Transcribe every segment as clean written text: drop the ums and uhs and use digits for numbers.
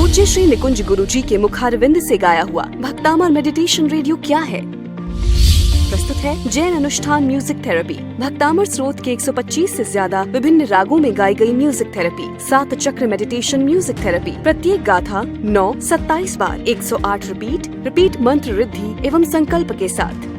पूज्य श्री निकुंज गुरुजी के मुखारविंद से गाया हुआ भक्तामर मेडिटेशन रेडियो क्या है, प्रस्तुत है जैन अनुष्ठान म्यूजिक थेरेपी। भक्तामर स्रोत के 125 से ज्यादा विभिन्न रागों में गाई गई म्यूजिक थेरेपी, 7 चक्र मेडिटेशन म्यूजिक थेरेपी, प्रत्येक गाथा 9-27 बार, 108 रिपीट मंत्र रिद्धि एवं संकल्प के साथ।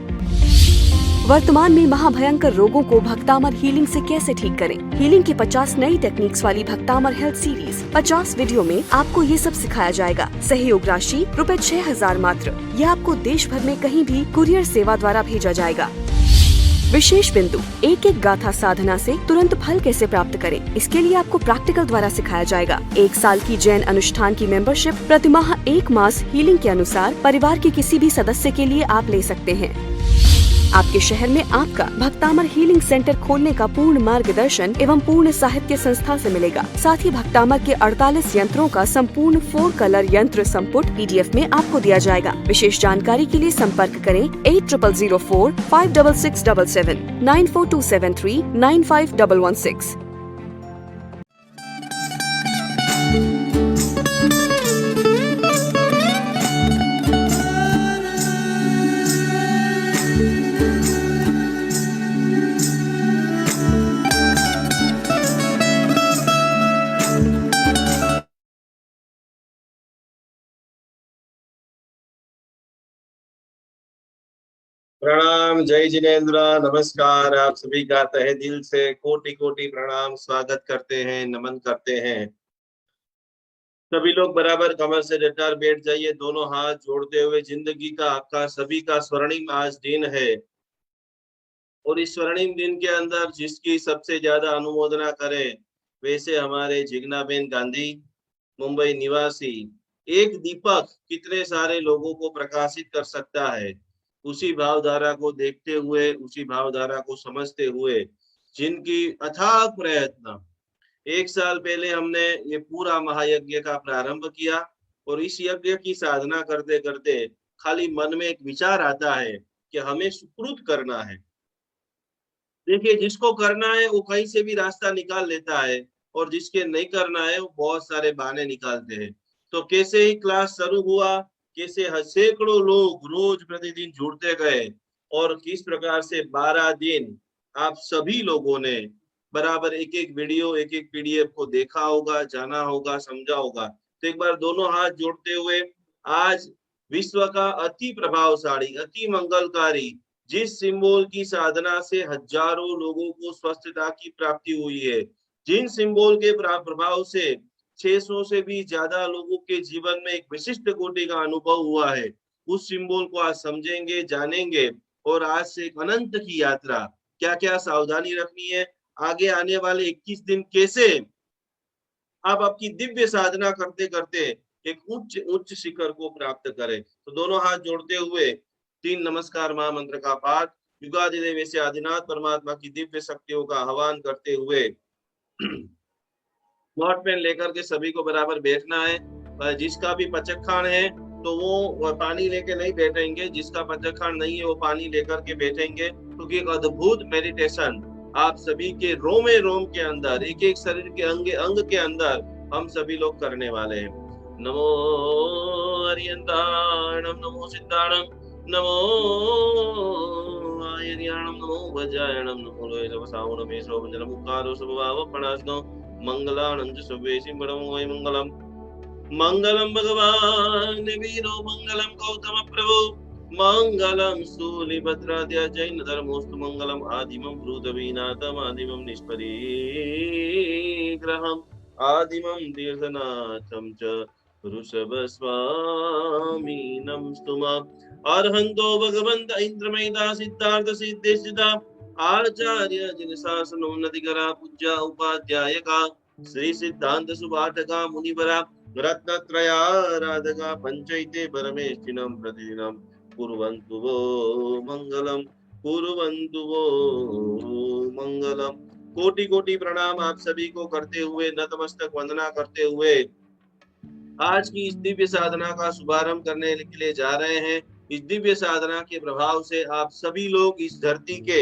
वर्तमान में महाभयंकर रोगों को भक्तामर हीलिंग से कैसे ठीक करें। हीलिंग की 50 नई टेक्निक्स वाली भक्तामर हेल्थ सीरीज, 50 वीडियो में आपको ये सब सिखाया जाएगा। सहयोग राशि ₹6000 मात्र। यह आपको देश भर में कहीं भी कुरियर सेवा द्वारा भेजा जाएगा। विशेष बिंदु, एक एक गाथा साधना से तुरंत फल कैसे प्राप्त करें, इसके लिए आपको प्रैक्टिकल द्वारा सिखाया जाएगा। 1 साल की जैन अनुष्ठान की मेंबरशिप प्रतिमाह 1 मास हीलिंग के अनुसार परिवार के किसी भी सदस्य के लिए आप ले सकते हैं। आपके शहर में आपका भक्तामर हीलिंग सेंटर खोलने का पूर्ण मार्गदर्शन एवं पूर्ण साहित्य संस्था से मिलेगा। साथ ही भक्तामर के 48 यंत्रों का संपूर्ण 4 कलर यंत्र संपुट PDF में आपको दिया जाएगा। विशेष जानकारी के लिए संपर्क करें 8004 56677 94273 95116। प्रणाम, जय जिनेन्द्र, नमस्कार। आप सभी का तहे दिल से कोटि कोटि प्रणाम, स्वागत करते हैं, नमन करते हैं। सभी लोग बराबर कमर से डटकर बैठ जाइए, दोनों हाथ जोड़ते हुए। जिंदगी का आपका सभी का स्वर्णिम आज दिन है और इस स्वर्णिम दिन के अंदर जिसकी सबसे ज्यादा अनुमोदना करें वैसे हमारे जिग्नाबेन गांधी, मुंबई निवासी। एक दीपक कितने सारे लोगों को प्रकाशित कर सकता है। उसी भावधारा को देखते हुए, उसी भावधारा को समझते हुए जिनकी अथाक प्रयत्न, 1 साल पहले हमने ये पूरा महायज्ञ का प्रारंभ किया और इस यज्ञ की साधना करते करते खाली मन में एक विचार आता है कि हमें सुकृत करना है। देखिए, जिसको करना है वो कहीं से भी रास्ता निकाल लेता है और जिसके नहीं करना है वो बहुत सारे बहाने निकालते हैं। तो कैसे ही क्लास शुरू हुआ, कैसे सैकड़ों लोग रोज प्रतिदिन जुड़ते गए और किस प्रकार से 12 दिन आप सभी लोगों ने बराबर एक एक वीडियो, एक एक PDF को देखा होगा, जाना होगा, समझा होगा। तो एक बार दोनों हाथ जोड़ते हुए, आज विश्व का अति प्रभावशाली, अति मंगलकारी जिस सिंबल की साधना से हजारों लोगों को स्वस्थता की प्राप्ति हुई है, जिन सिंबल के प्रभाव से 600 से भी ज्यादा लोगों के जीवन में एक विशिष्ट कोटि का अनुभव हुआ है, उस सिंबल को आज समझेंगे, जानेंगे। और आज से एक अनंत की यात्रा, क्या क्या सावधानी रखनी है, आगे आने वाले 21 दिन कैसे आप आपकी दिव्य साधना करते करते एक उच्च उच्च शिखर को प्राप्त करें। तो दोनों हाथ जोड़ते हुए 3 नमस्कार महामंत्र का पाठ युगादि देव से आदिनाथ परमात्मा की दिव्य शक्तियों का आह्वान करते हुए नोट पेन लेकर के सभी को बराबर बैठना है। जिसका भी पचकखान है तो वो पानी लेके नहीं बैठेंगे, जिसका पचकखान नहीं है वो पानी लेकर के बैठेंगे, क्योंकि एक अद्भुत मेडिटेशन आप सभी के रोमे रोम के अंदर, एक एक शरीर के अंग अंग के अंदर हम सभी लोग करने वाले हैं। नमो हरियंताणम, नमो सिद्धाणम, नमो आयर्याणम, नमो वज्रायणम, नमो लोहितवसावणम, मेषोपंजनम, उक्कारो स्वभाव प्रणस्नो मंगलानंद सुवेशि परमो वै मंगलम। मंगलम भगवान वीरो, मंगलम गौतम प्रभु, मंगलम शूलिभद्राद्य जैन धर्मोस्तु, मंगलम आदिमं भूतवीनाथम, आदिमं निष्परिग्रहम्, आदिमं तीर्थनाथं च ऋषभस्वामिनं स्तुमः। अर्हन्तो भगवन्त इंद्रमेधा सिद्धार्थ सिद्धिसिद्धा आचार्य जिन शासनो नदिकरा पूज्य उपाध्यायका श्री सिद्धांत सुभाटका मुनिवरा रत्नत्रयाराधका पंचैते परमेष्ठिनं प्रतिदिनं कुर्वन्तु वो मंगलम, कुर्वन्तु वो मंगलम। कोटि कोटि प्रणाम आप सभी को करते हुए, नतमस्तक वंदना करते हुए आज की इस दिव्य साधना का शुभारंभ करने के लिए जा रहे हैं। इस दिव्य साधना के प्रभाव से आप सभी लोग इस धरती के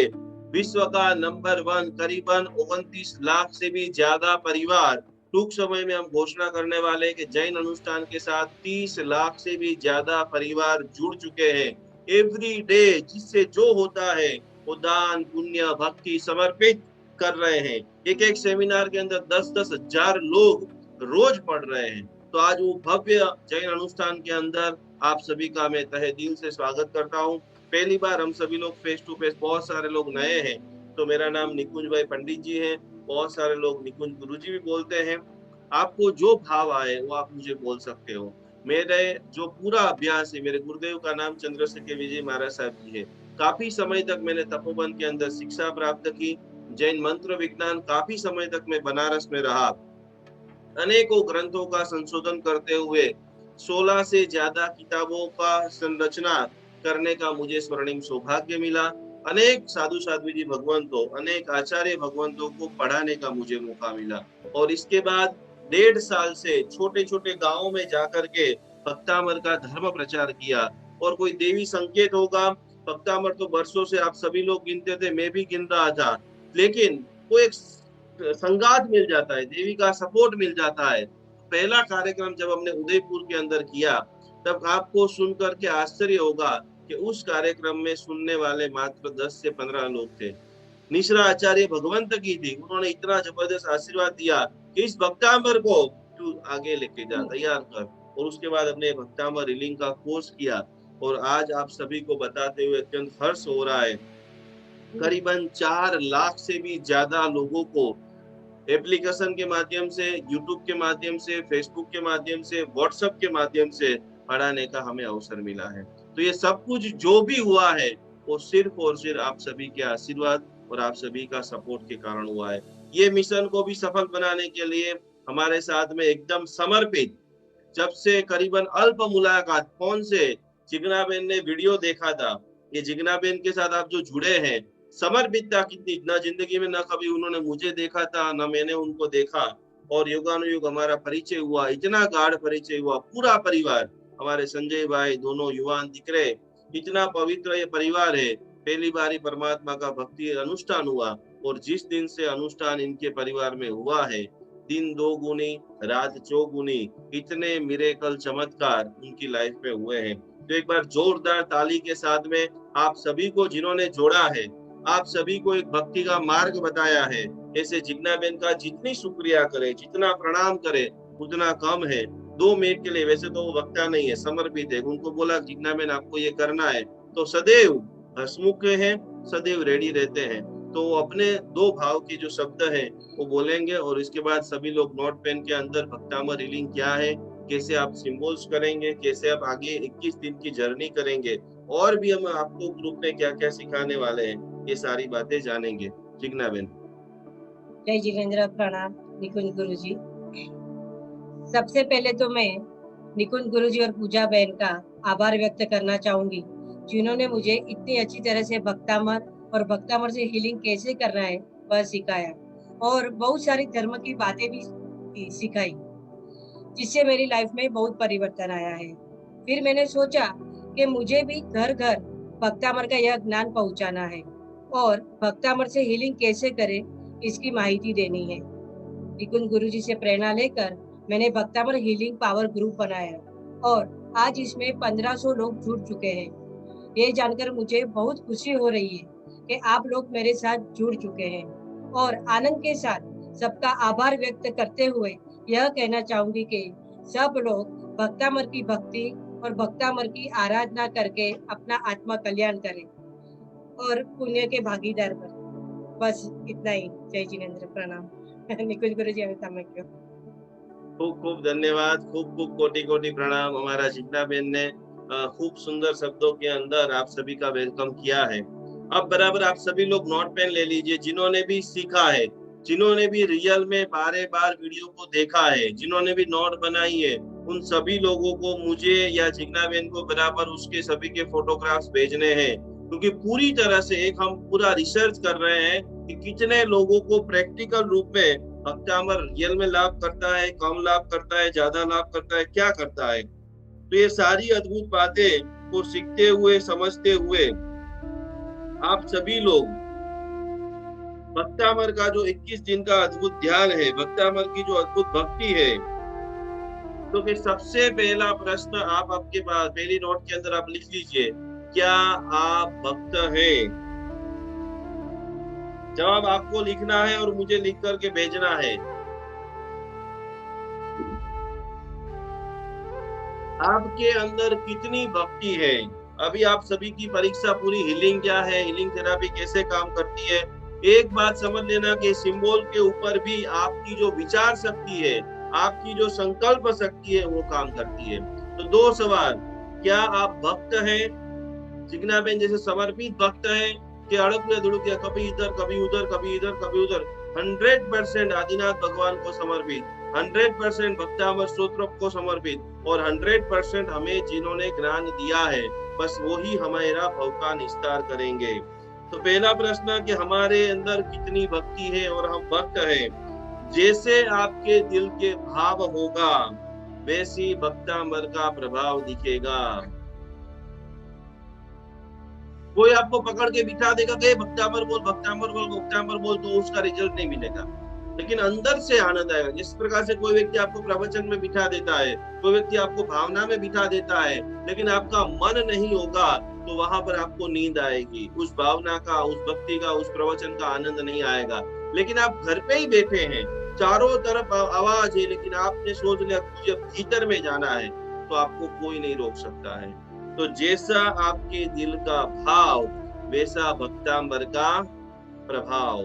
विश्व का नंबर 1 करीबन 29 लाख से भी ज्यादा परिवार टूंक समय में हम घोषणा करने वाले हैं कि जैन अनुष्ठान के साथ 30 लाख से भी ज्यादा परिवार जुड़ चुके हैं। एवरी डे जिससे जो होता है वो दान पुण्य भक्ति समर्पित कर रहे हैं। एक एक सेमिनार के अंदर 10-10 हजार लोग रोज पढ़ रहे हैं। तो आज वो भव्य जैन अनुष्ठान के अंदर आप सभी का मैं तहे दिल से स्वागत करता हूँ। पहली बार हम सभी लोग फेस टू फेस, बहुत सारे लोग नए हैं। तो मेरा नाम निकुंज भाई पंडित जी है, बहुत सारे लोग निकुंज गुरुजी भी बोलते हैं। आपको जो भाव आए वो आप मुझे बोल सकते हो। मेरे जो पूरा अभ्यास है, मेरे गुरुदेव का नाम चंद्रशेखर विजय महाराज साहब जी है। काफी समय तक मैंने तपोवन के अंदर शिक्षा प्राप्त की, जैन मंत्र विज्ञान काफी समय तक मैं बनारस में रहा। अनेकों ग्रंथों का संशोधन करते हुए 16 से ज्यादा किताबों का संरचना करने का मुझे स्वर्णिम सौभाग्य मिला। अनेक साधु साध्वी जी भगवंतों, अनेक आचार्य भगवंतों को पढ़ाने का मुझे मौका मिला। और इसके बाद 1.5 साल से छोटे छोटे गांवों में जाकर के भक्तामर का धर्म प्रचार किया। और कोई देवी संकेत होगा, भक्तामर तो वर्षों से आप सभी लोग गिनते थे, मैं भी गिन रहा था, लेकिन वो एक संगात मिल जाता है, देवी का सपोर्ट मिल जाता है। पहला कार्यक्रम जब हमने उदयपुर के अंदर किया, तब आपको सुनकर के आश्चर्य होगा कि उस कार्यक्रम में सुनने वाले मात्र 10 से 15 लोग थे। निश्रा आचार्य भगवंत की थी, उन्होंने इतना जबरदस्त आशीर्वाद दिया कि इस भक्तांबर को तू आगे लेके जा, तैयार कर। और उसके बाद हमने भक्तांबर रीलिंग का कोर्स किया और आज आप सभी को बताते हुए अत्यंत हर्ष हो रहा है। करीबन 4 लाख से भी ज्यादा लोगों को एप्लीकेशन के माध्यम से, यूट्यूब के माध्यम से, फेसबुक के माध्यम से, व्हाट्सएप के माध्यम से पढ़ाने का हमें अवसर मिला है। तो ये सब कुछ जो भी हुआ है वो सिर्फ और सिर्फ आप सभी के आशीर्वाद और आप सभी का सपोर्ट के कारण हुआ है। ये मिशन को भी सफल बनाने के लिए हमारे साथ में एकदम समर्पित, जब से करीबन अल्प मुलाकात फोन से जिग्ना बेन ने वीडियो देखा था, ये जिग्ना बेन के साथ आप जो जुड़े हैं, समर्पितता कितनी, ना जिंदगी में ना कभी उन्होंने मुझे देखा था ना मैंने उनको देखा, और युगानुयुग हमारा परिचय हुआ, इतना गाढ़ परिचय हुआ। पूरा परिवार, हमारे संजय भाई, दोनों युवान दिख रहे, इतना पवित्र ये परिवार है। पहली बार ही परमात्मा का भक्ति अनुष्ठान हुआ और जिस दिन से अनुष्ठान इनके परिवार में हुआ है, दिन 2 गुनी रात 4 गुनी, इतने मिरेकल चमत्कार उनकी लाइफ में हुए हैं। तो एक बार जोरदार ताली के साथ में आप सभी को जिन्होंने जोड़ा है, आप सभी को एक भक्ति का मार्ग बताया है, ऐसे जिग्ना बेन का जितनी शुक्रिया करे, जितना प्रणाम करे उतना कम है। 2 मिनट के लिए, वैसे तो वो वक्ता नहीं है, समर्पित है, उनको बोला जिग्ना बेन आपको ये करना है, तो सदैव हसमुख है, सदैव रेडी रहते हैं। तो अपने 2 भाव के जो शब्द हैं वो बोलेंगे और इसके बाद सभी लोग नोट पेन के अंदर भक्तामर रीलिंग क्या है, कैसे आप सिंबल्स करेंगे, कैसे आप आगे 21 दिन की जर्नी करेंगे, और भी हम आपको ग्रुप में क्या क्या सिखाने वाले हैं, ये सारी बातें जानेंगे। जिग्ना बेन। जय जिनेंद्र, प्रणाम निकुंज गुरुजी। सबसे पहले तो मैं निकुंज गुरुजी और पूजा बहन का आभार व्यक्त करना चाहूंगी, जिन्होंने मुझे इतनी अच्छी तरह से भक्तामर और भक्तामर से हीलिंग कैसे करना है वह सिखाया, और बहुत सारी धर्म की बातें भी सिखाई, जिससे मेरी लाइफ में बहुत परिवर्तन आया है। फिर मैंने सोचा कि मुझे भी घर घर भक्तामर का यह ज्ञान पहुंचाना है और भक्तामर से हीलिंग कैसे करें इसकी माहिती देनी है। निकुंज गुरुजी से प्रेरणा लेकर मैंने भक्तामर हीलिंग पावर ग्रुप बनाया और आज इसमें 1500 लोग जुड़ चुके हैं। ये जानकर मुझे बहुत खुशी हो रही है कि आप लोग मेरे साथ जुड़ चुके हैं, और आनंद के साथ सबका आभार व्यक्त करते हुए यह कहना चाहूंगी कि सब लोग भक्तामर की भक्ति और भक्तामर की आराधना करके अपना आत्मा कल्याण करें और पुण्य के भागीदार बने। बस इतना ही। जय जिनेंद्र, प्रणाम। निकुंज गुरुजी, अमिता मैं क्यों। खूब खूब धन्यवाद, खूब खूब कोटि कोटि प्रणाम। हमारा जिग्ना बेन ने खूब सुंदर शब्दों के अंदर आप सभी का वेलकम किया है। अब बराबर आप सभी लोग नोट पेन ले लीजिए, जिन्होंने भी सीखा है, जिन्होंने भी रियल में बारे बार वीडियो को देखा है, जिन्होंने भी नोट बनाई है, उन सभी लोगों को मुझे या जिग्ना बेन को बराबर उसके सभी के फोटोग्राफ्स भेजने हैं, क्योंकि पूरी तरह से एक हम पूरा रिसर्च कर रहे हैं कि कितने लोगों को प्रैक्टिकल रूप में भक्तामर रियल में लाभ करता है, कम लाभ करता है, ज्यादा लाभ करता है, क्या करता है। तो ये सारी अद्भुत बातें को सीखते हुए, समझते हुए आप सभी लोग भक्तामर का जो 21 दिन का अद्भुत ध्यान है, भक्तामर की जो अद्भुत भक्ति है, तो फिर सबसे पहला प्रश्न आप आपके पास पहली नोट के अंदर आप लिख लीजिए, क्या आप भक्त हैं? जवाब आपको लिखना है और मुझे लिख करके भेजना है। आपके अंदर कितनी भक्ति है? अभी आप सभी की परीक्षा पूरी हीलिंग क्या है, हीलिंग थेरेपी कैसे काम करती है, एक बात समझ लेना कि सिंबल के ऊपर भी आपकी जो विचार शक्ति है, आपकी जो संकल्प शक्ति है, वो काम करती है। तो दो सवाल, क्या आप भक्त हैं, जिग्ना बेन जैसे समर्पित भक्त हैं, कि अड़क दुड़क कभी इधर कभी उधर कभी इधर कभी उधर? 100% आदिनाथ भगवान को समर्पित, 100% भक्तामर स्तोत्र को समर्पित और 100% हमें जिन्होंने ज्ञान दिया है, बस वो ही हमारा भव का निस्तार करेंगे। तो पहला प्रश्न कि हमारे अंदर कितनी भक्ति है और हम भक्त हैं। जैसे आपके दिल के भाव होगा, वैसी भक्तामर का प्रभाव दिखेगा। कोई आपको पकड़ के बिठा देगा कि भक्तामर बोल, भक्तामर बोल, भक्तामर बोल, तो उसका रिजल्ट नहीं मिलेगा, लेकिन अंदर से आनंद आएगा। जिस प्रकार से कोई व्यक्ति आपको प्रवचन में बिठा देता है, कोई व्यक्ति आपको भावना में बिठा देता है, लेकिन आपका मन नहीं होगा, तो वहां पर आपको नींद आएगी, उस भावना का, उस भक्ति का, उस प्रवचन का आनंद नहीं आएगा। लेकिन आप घर पे ही बैठे हैं, चारों तरफ आवाज है, लेकिन आपने सोच लिया मुझे भीतर में जाना है, तो आपको कोई नहीं रोक सकता है। तो जैसा आपके दिल का भाव, वैसा भक्तांबर का प्रभाव।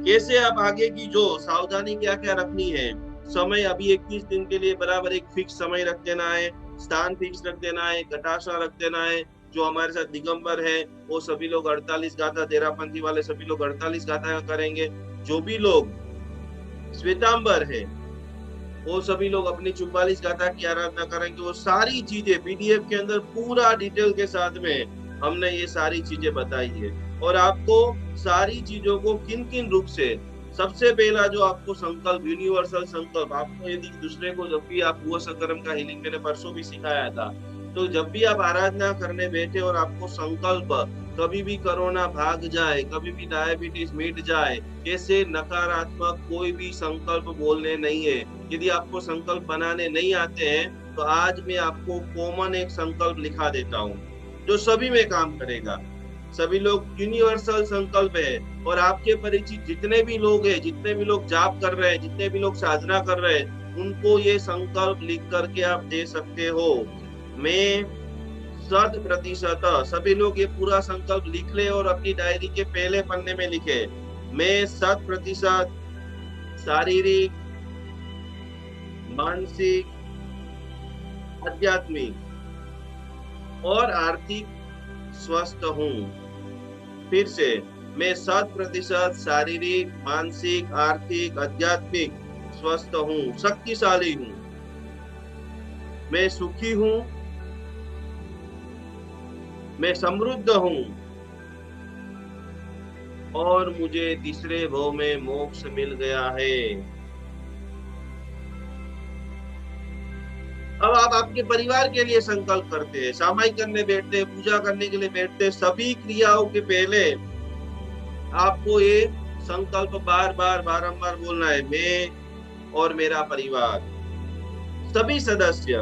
कैसे आप आगे की जो सावधानी क्या क्या रखनी है, समय अभी 21 दिन के लिए बराबर एक फिक्स समय रख देना है, स्थान फिक्स रख देना है, कटाशा रख देना है। जो हमारे साथ दिगंबर है वो सभी लोग 48 गाथा, तेरापंथी वाले सभी लोग 48 गाथा करेंगे। जो भी लोग श्वेतांबर है वो सभी लोग अपनी 44 गाथा की आराधना करेंगे। वो सारी चीजें पीडीएफ के अंदर पूरा डिटेल के साथ में हमने ये सारी चीजें बताई है, और आपको सारी चीजों को किन किन रूप से, सबसे पहला जो आपको संकल्प, यूनिवर्सल संकल्प, आपको यदि दूसरे को, जब भी आप हुआ संकर्म का हीलिंग मैंने परसों भी सिखाया था, तो जब भी आप आराधना करने बैठे और आपको संकल्प, कभी भी कोरोना भाग जाए, कभी भी डायबिटीज मिट जाए, ऐसे नकारात्मक कोई भी संकल्प बोलने नहीं है। यदि आपको संकल्प बनाने नहीं आते हैं, तो आज मैं आपको कॉमन एक संकल्प लिखा देता हूँ जो सभी में काम करेगा। सभी लोग यूनिवर्सल संकल्प है, और आपके परिचित जितने भी लोग हैं, जितने भी लोग जाप कर रहे हैं, जितने भी लोग साधना कर रहे हैं, उनको ये संकल्प लिख करके आप दे सकते हो। मैं 100%, सभी लोग ये पूरा संकल्प लिख ले और अपनी डायरी के पहले पन्ने में लिखे, मैं 100% शारीरिक, मानसिक, आध्यात्मिक और आर्थिक स्वस्थ हूँ। फिर से, मैं 100% शारीरिक, मानसिक, आर्थिक, आध्यात्मिक स्वस्थ हूँ, शक्तिशाली हूँ, मैं सुखी हूँ, मैं समृद्ध हूँ, और मुझे तीसरे भाव में मोक्ष मिल गया है। अब आप आपके परिवार के लिए संकल्प करते हैं, सामायिक करने बैठते हैं, पूजा करने के लिए बैठते हैं, सभी क्रियाओं के पहले आपको ये संकल्प बार बार बारंबार बोलना है, मैं और मेरा परिवार, सभी सदस्य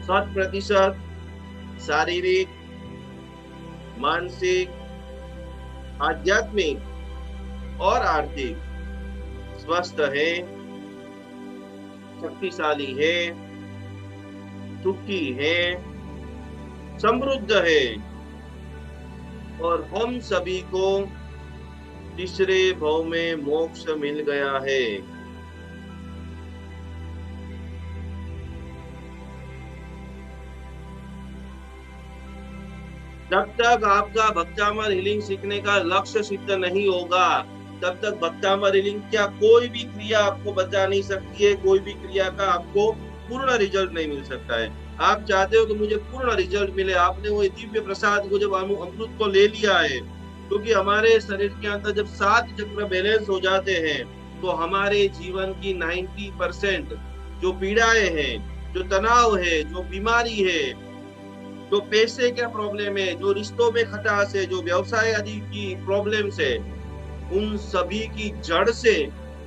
100% शारीरिक, मानसिक, आध्यात्मिक और आर्थिक स्वस्थ है, शक्तिशाली है, सुखी है, समृद्ध है, और हम सभी को तीसरे भाव में मोक्ष मिल गया है। जब तक आपका भक्तामर हीलिंग सीखने का लक्ष्य सिद्ध नहीं होगा, तब तक भक्तामर हीलिंग क्या कोई भी क्रिया आपको बचा नहीं सकती है, कोई भी क्रिया का आपको पूर्ण रिजल्ट नहीं मिल सकता है। आप चाहते हो कि मुझे पूर्ण रिजल्ट मिले, आपने वो दिव्य प्रसाद को, जब अमृत को ले लिया है, क्योंकि हमारे शरीर के अंदर जब 7 चक्र बैलेंस हो जाते हैं, तो हमारे जीवन की 90% जो पीड़ाएं हैं, जो तनाव है, जो बीमारी है, जो पैसे का प्रॉब्लम है, जो रिश्तों में खटास है, जो व्यवसाय आदि की प्रॉब्लम्स है, उन सभी की जड़ से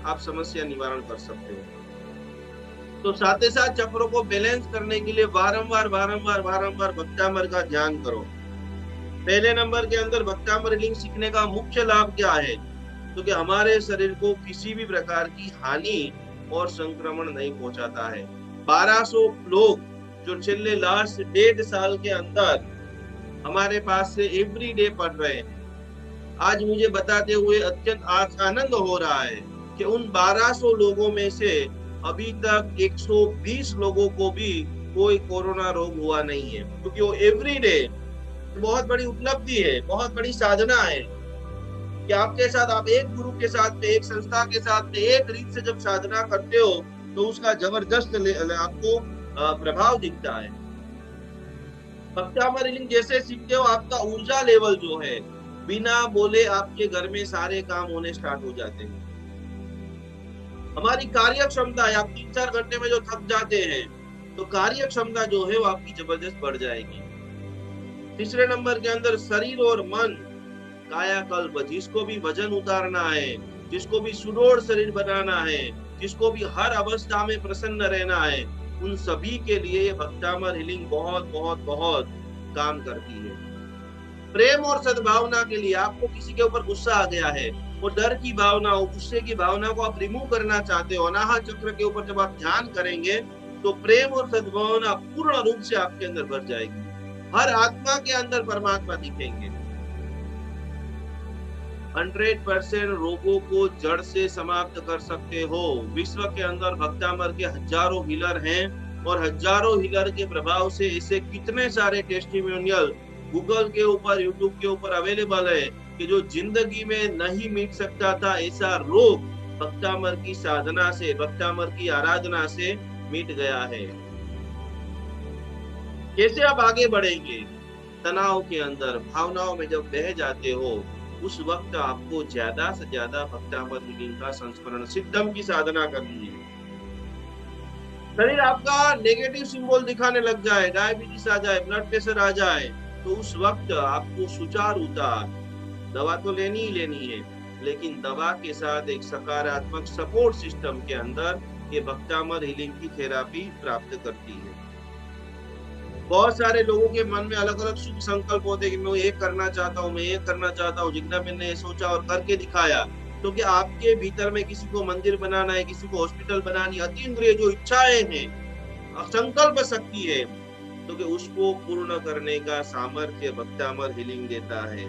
आप समस्या निवारण कर सकते हो। तो साथ ही साथ चक्रों को बैलेंस करने के लिए बारंबार भक्तामर का ध्यान करो। पहले नंबर के अंदर भक्तामर हीलिंग सीखने का मुख्य लाभ क्या है? तो कि हमारे शरीर को किसी भी प्रकार की हानि और संक्रमण नहीं पहुंचाता है। 1200 लोग जो पिछले लास्ट 1.5 साल के अंदर हमारे पास से एवरी डे पढ़ रहे हैं, आज मुझे बताते हुए अत्यंत आनंद हो रहा है कि उन 1200 लोगों में से अभी तक 120 लोगों को भी कोई कोरोना रोग हुआ नहीं है, क्योंकि वो एवरी डे बहुत बड़ी उपलब्धि है, बहुत बड़ी साधना है कि आपके साथ, आप एक गुरु के साथ में, एक संस्था के साथ में, एक रीत से जब साधना करते हो तो उसका जबरदस्त आपको प्रभाव दिखता है। भक्तामर हीलिंग जैसे सीखते हो, आपका ऊर्जा लेवल जो है बिना बोले आपके घर में सारे काम होने स्टार्ट हो जाते हैं। हमारी कार्य क्षमता है, आप 3-4 घंटे में जो थक जाते हैं तो कार्य क्षमता जो है वो आपकी जबरदस्त बढ़ जाएगी। तीसरे नंबर के अंदर शरीर और मन, कायाकल्प, जिसको भी वजन उतारना है, जिसको भी सुडौल शरीर बनाना है, जिसको भी हर अवस्था में प्रसन्न रहना है, उन सभी के लिए ये भक्तामर हीलिंग बहुत बहुत बहुत काम करती है। प्रेम और सद्भावना के लिए, आपको किसी के ऊपर गुस्सा आ गया है, वो डर की भावना हो, गुस्से की भावना को आप रिमूव करना चाहते हो, अनाहत चक्र के ऊपर जब आप ध्यान करेंगे तो प्रेम और सद्भावना पूर्ण रूप से आपके अंदर भर जाएगी। हर आत्मा के अंदर परमात्मा दिखेंगे। 100% रोगों को जड़ से समाप्त कर सकते हो। विश्व के अंदर भक्तामर के हजारों हीलर हैं और हजारों हीलर के प्रभाव से ऐसे कितने सारे टेस्टिमोनियल गूगल के ऊपर, यूट्यूब के ऊपर अवेलेबल है कि जो जिंदगी में नहीं मिट सकता था ऐसा रोग भक्तामर की साधना से, भक्तामर की आराधना से मिट गया है। कैसे आप आगे बढ़ेंगे? तनाव के अंदर, भावनाओं में जब बह जाते हो उस वक्त आपको ज्यादा से ज्यादा भक्तामर हीलिंग का संस्मरण, सिद्धम की साधना करनी है। शरीर आपका नेगेटिव सिंबल दिखाने लग जाए, डायबिटीज आ जाए, ब्लड प्रेशर आ जाए, तो उस वक्त आपको सुचारुता, दवा तो लेनी ही लेनी है, लेकिन दवा के साथ एक सकारात्मक सपोर्ट सिस्टम के अंदर ये भक्तामर हीलिंग की थेरापी प्राप्त करती है। बहुत सारे लोगों के मन में अलग अलग शुभ संकल्प होते हैं कि मैं ये करना चाहता हूँ, मैं ये करना चाहता हूँ, जितना मैंने सोचा और करके दिखाया। तो क्या आपके भीतर में किसी को मंदिर बनाना है, किसी को हॉस्पिटल बनानी, अति इंद्रिय जो इच्छाएं हैं, संकल्प शक्ति है, तो कि उसको पूर्ण करने का सामर्थ्य भक्तामर हीलिंग देता है।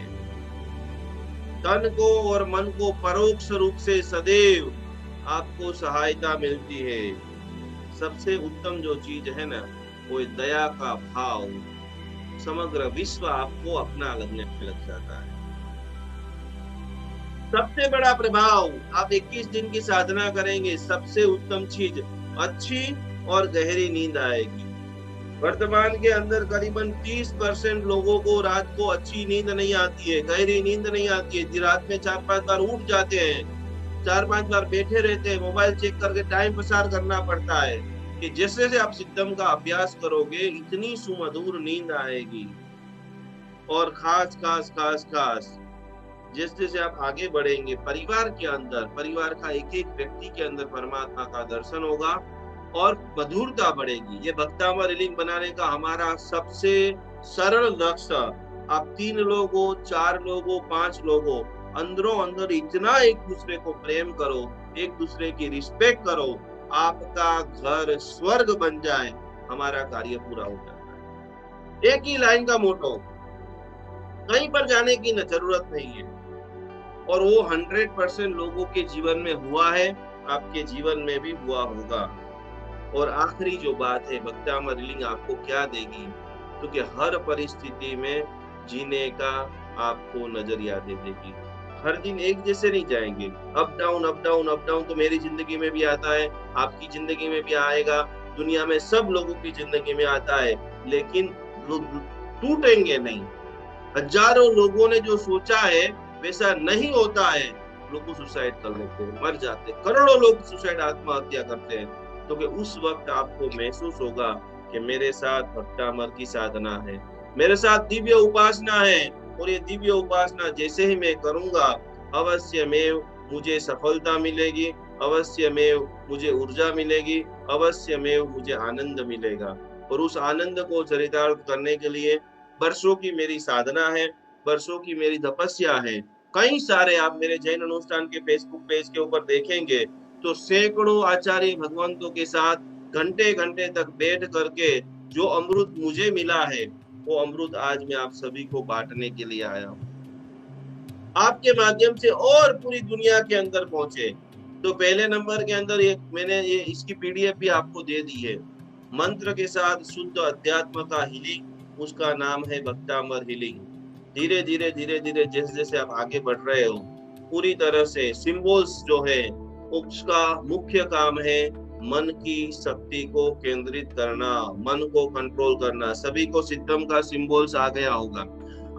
तन को और मन को परोक्ष रूप से सदैव आपको सहायता मिलती है। सबसे उत्तम जो चीज है ना, वो दया का भाव, समग्र विश्व आपको अपना लगने लग जाता है। सबसे बड़ा प्रभाव, आप 21 दिन की साधना करेंगे, सबसे उत्तम चीज अच्छी और गहरी नींद आएगी। वर्तमान के अंदर करीबन 30% लोगों को रात को अच्छी नींद नहीं आती है, गहरी नींद नहीं आती है। रात में 4-5 बार उठ जाते हैं, 4-5 बार बैठे रहते हैं, मोबाइल चेक करके टाइम पास करना पड़ता है। कि जैसे से आप सिद्धम का अभ्यास करोगे इतनी सुमधुर नींद आएगी। और खास जैसे जैसे आप आगे बढ़ेंगे, परिवार के अंदर, परिवार का एक एक व्यक्ति के अंदर परमात्मा का दर्शन होगा और मधुरता बढ़ेगी। ये भक्तामर हीलिंग बनाने का हमारा सबसे सरल लक्ष्य, आप 3 लोग हो, 4 लोग हो, 5 लोग हो, अंदरों अंदर इतना एक दूसरे को प्रेम करो, एक दूसरे की रिस्पेक्ट करो, आपका घर स्वर्ग बन जाए, हमारा कार्य पूरा हो जाता है। एक ही लाइन का मोटो, कहीं पर जाने की न जरूरत नहीं है। और वो 100% लोगों के जीवन में हुआ है, आपके जीवन में भी हुआ होगा। और आखिरी जो बात है, भक्तामर हीलिंग आपको क्या देगी, क्योंकि हर परिस्थिति में जीने का आपको नजरिया दे देगी। हर दिन एक जैसे नहीं जाएंगे, up down up down up down तो मेरी जिंदगी में भी आता है, आपकी जिंदगी में भी आएगा, दुनिया में सब लोगों की जिंदगी में आता है, लेकिन टूटेंगे नहीं। हजारों लोगों ने जो सोचा है वैसा नहीं होता है, लोग सुसाइड कर लेते हैं, मर जाते हैं, करोड़ों लोग सुसाइड, आत्महत्या करते हैं। तो कि उस वक्त आपको महसूस होगा कि मेरे साथ भक्तामर की साधना है, मेरे साथ दिव्य उपासना है, और ये दिव्य उपासना जैसे ही मैं करूंगा अवश्यमेव मुझे सफलता मिलेगी, अवश्यमेव मुझे ऊर्जा मिलेगी, अवश्यमेव मुझे आनंद मिलेगा। और उस आनंद को चरितार्थ करने के लिए वर्षों की मेरी साधना है, वर्षों की मेरी तपस्या है। कई सारे आप मेरे जैन अनुष्ठान के फेसबुक पेज के ऊपर देखेंगे तो सैकड़ों आचार्य भगवंतों के साथ घंटे घंटे तक बैठ करके जो अमृत मुझे मिला है, वो अमृत आज मैं आप सभी को बांटने के लिए आया हूँ, आपके माध्यम से और पूरी दुनिया के अंदर पहुंचे। तो पहले नंबर के अंदर मैंने इसकी पीडीएफ भी आपको दे दी है, मंत्र के साथ शुद्ध अध्यात्म का हीलिंग, उसका नाम है भक्तामर हीलिंग। धीरे धीरे धीरे धीरे जैसे जैसे आप आगे बढ़ रहे हो, पूरी तरह से सिंबल्स जो है उसका मुख्य काम है मन की शक्ति को केंद्रित करना, मन को कंट्रोल करना। सभी को सिद्धम का सिंबल्स आ गया होगा।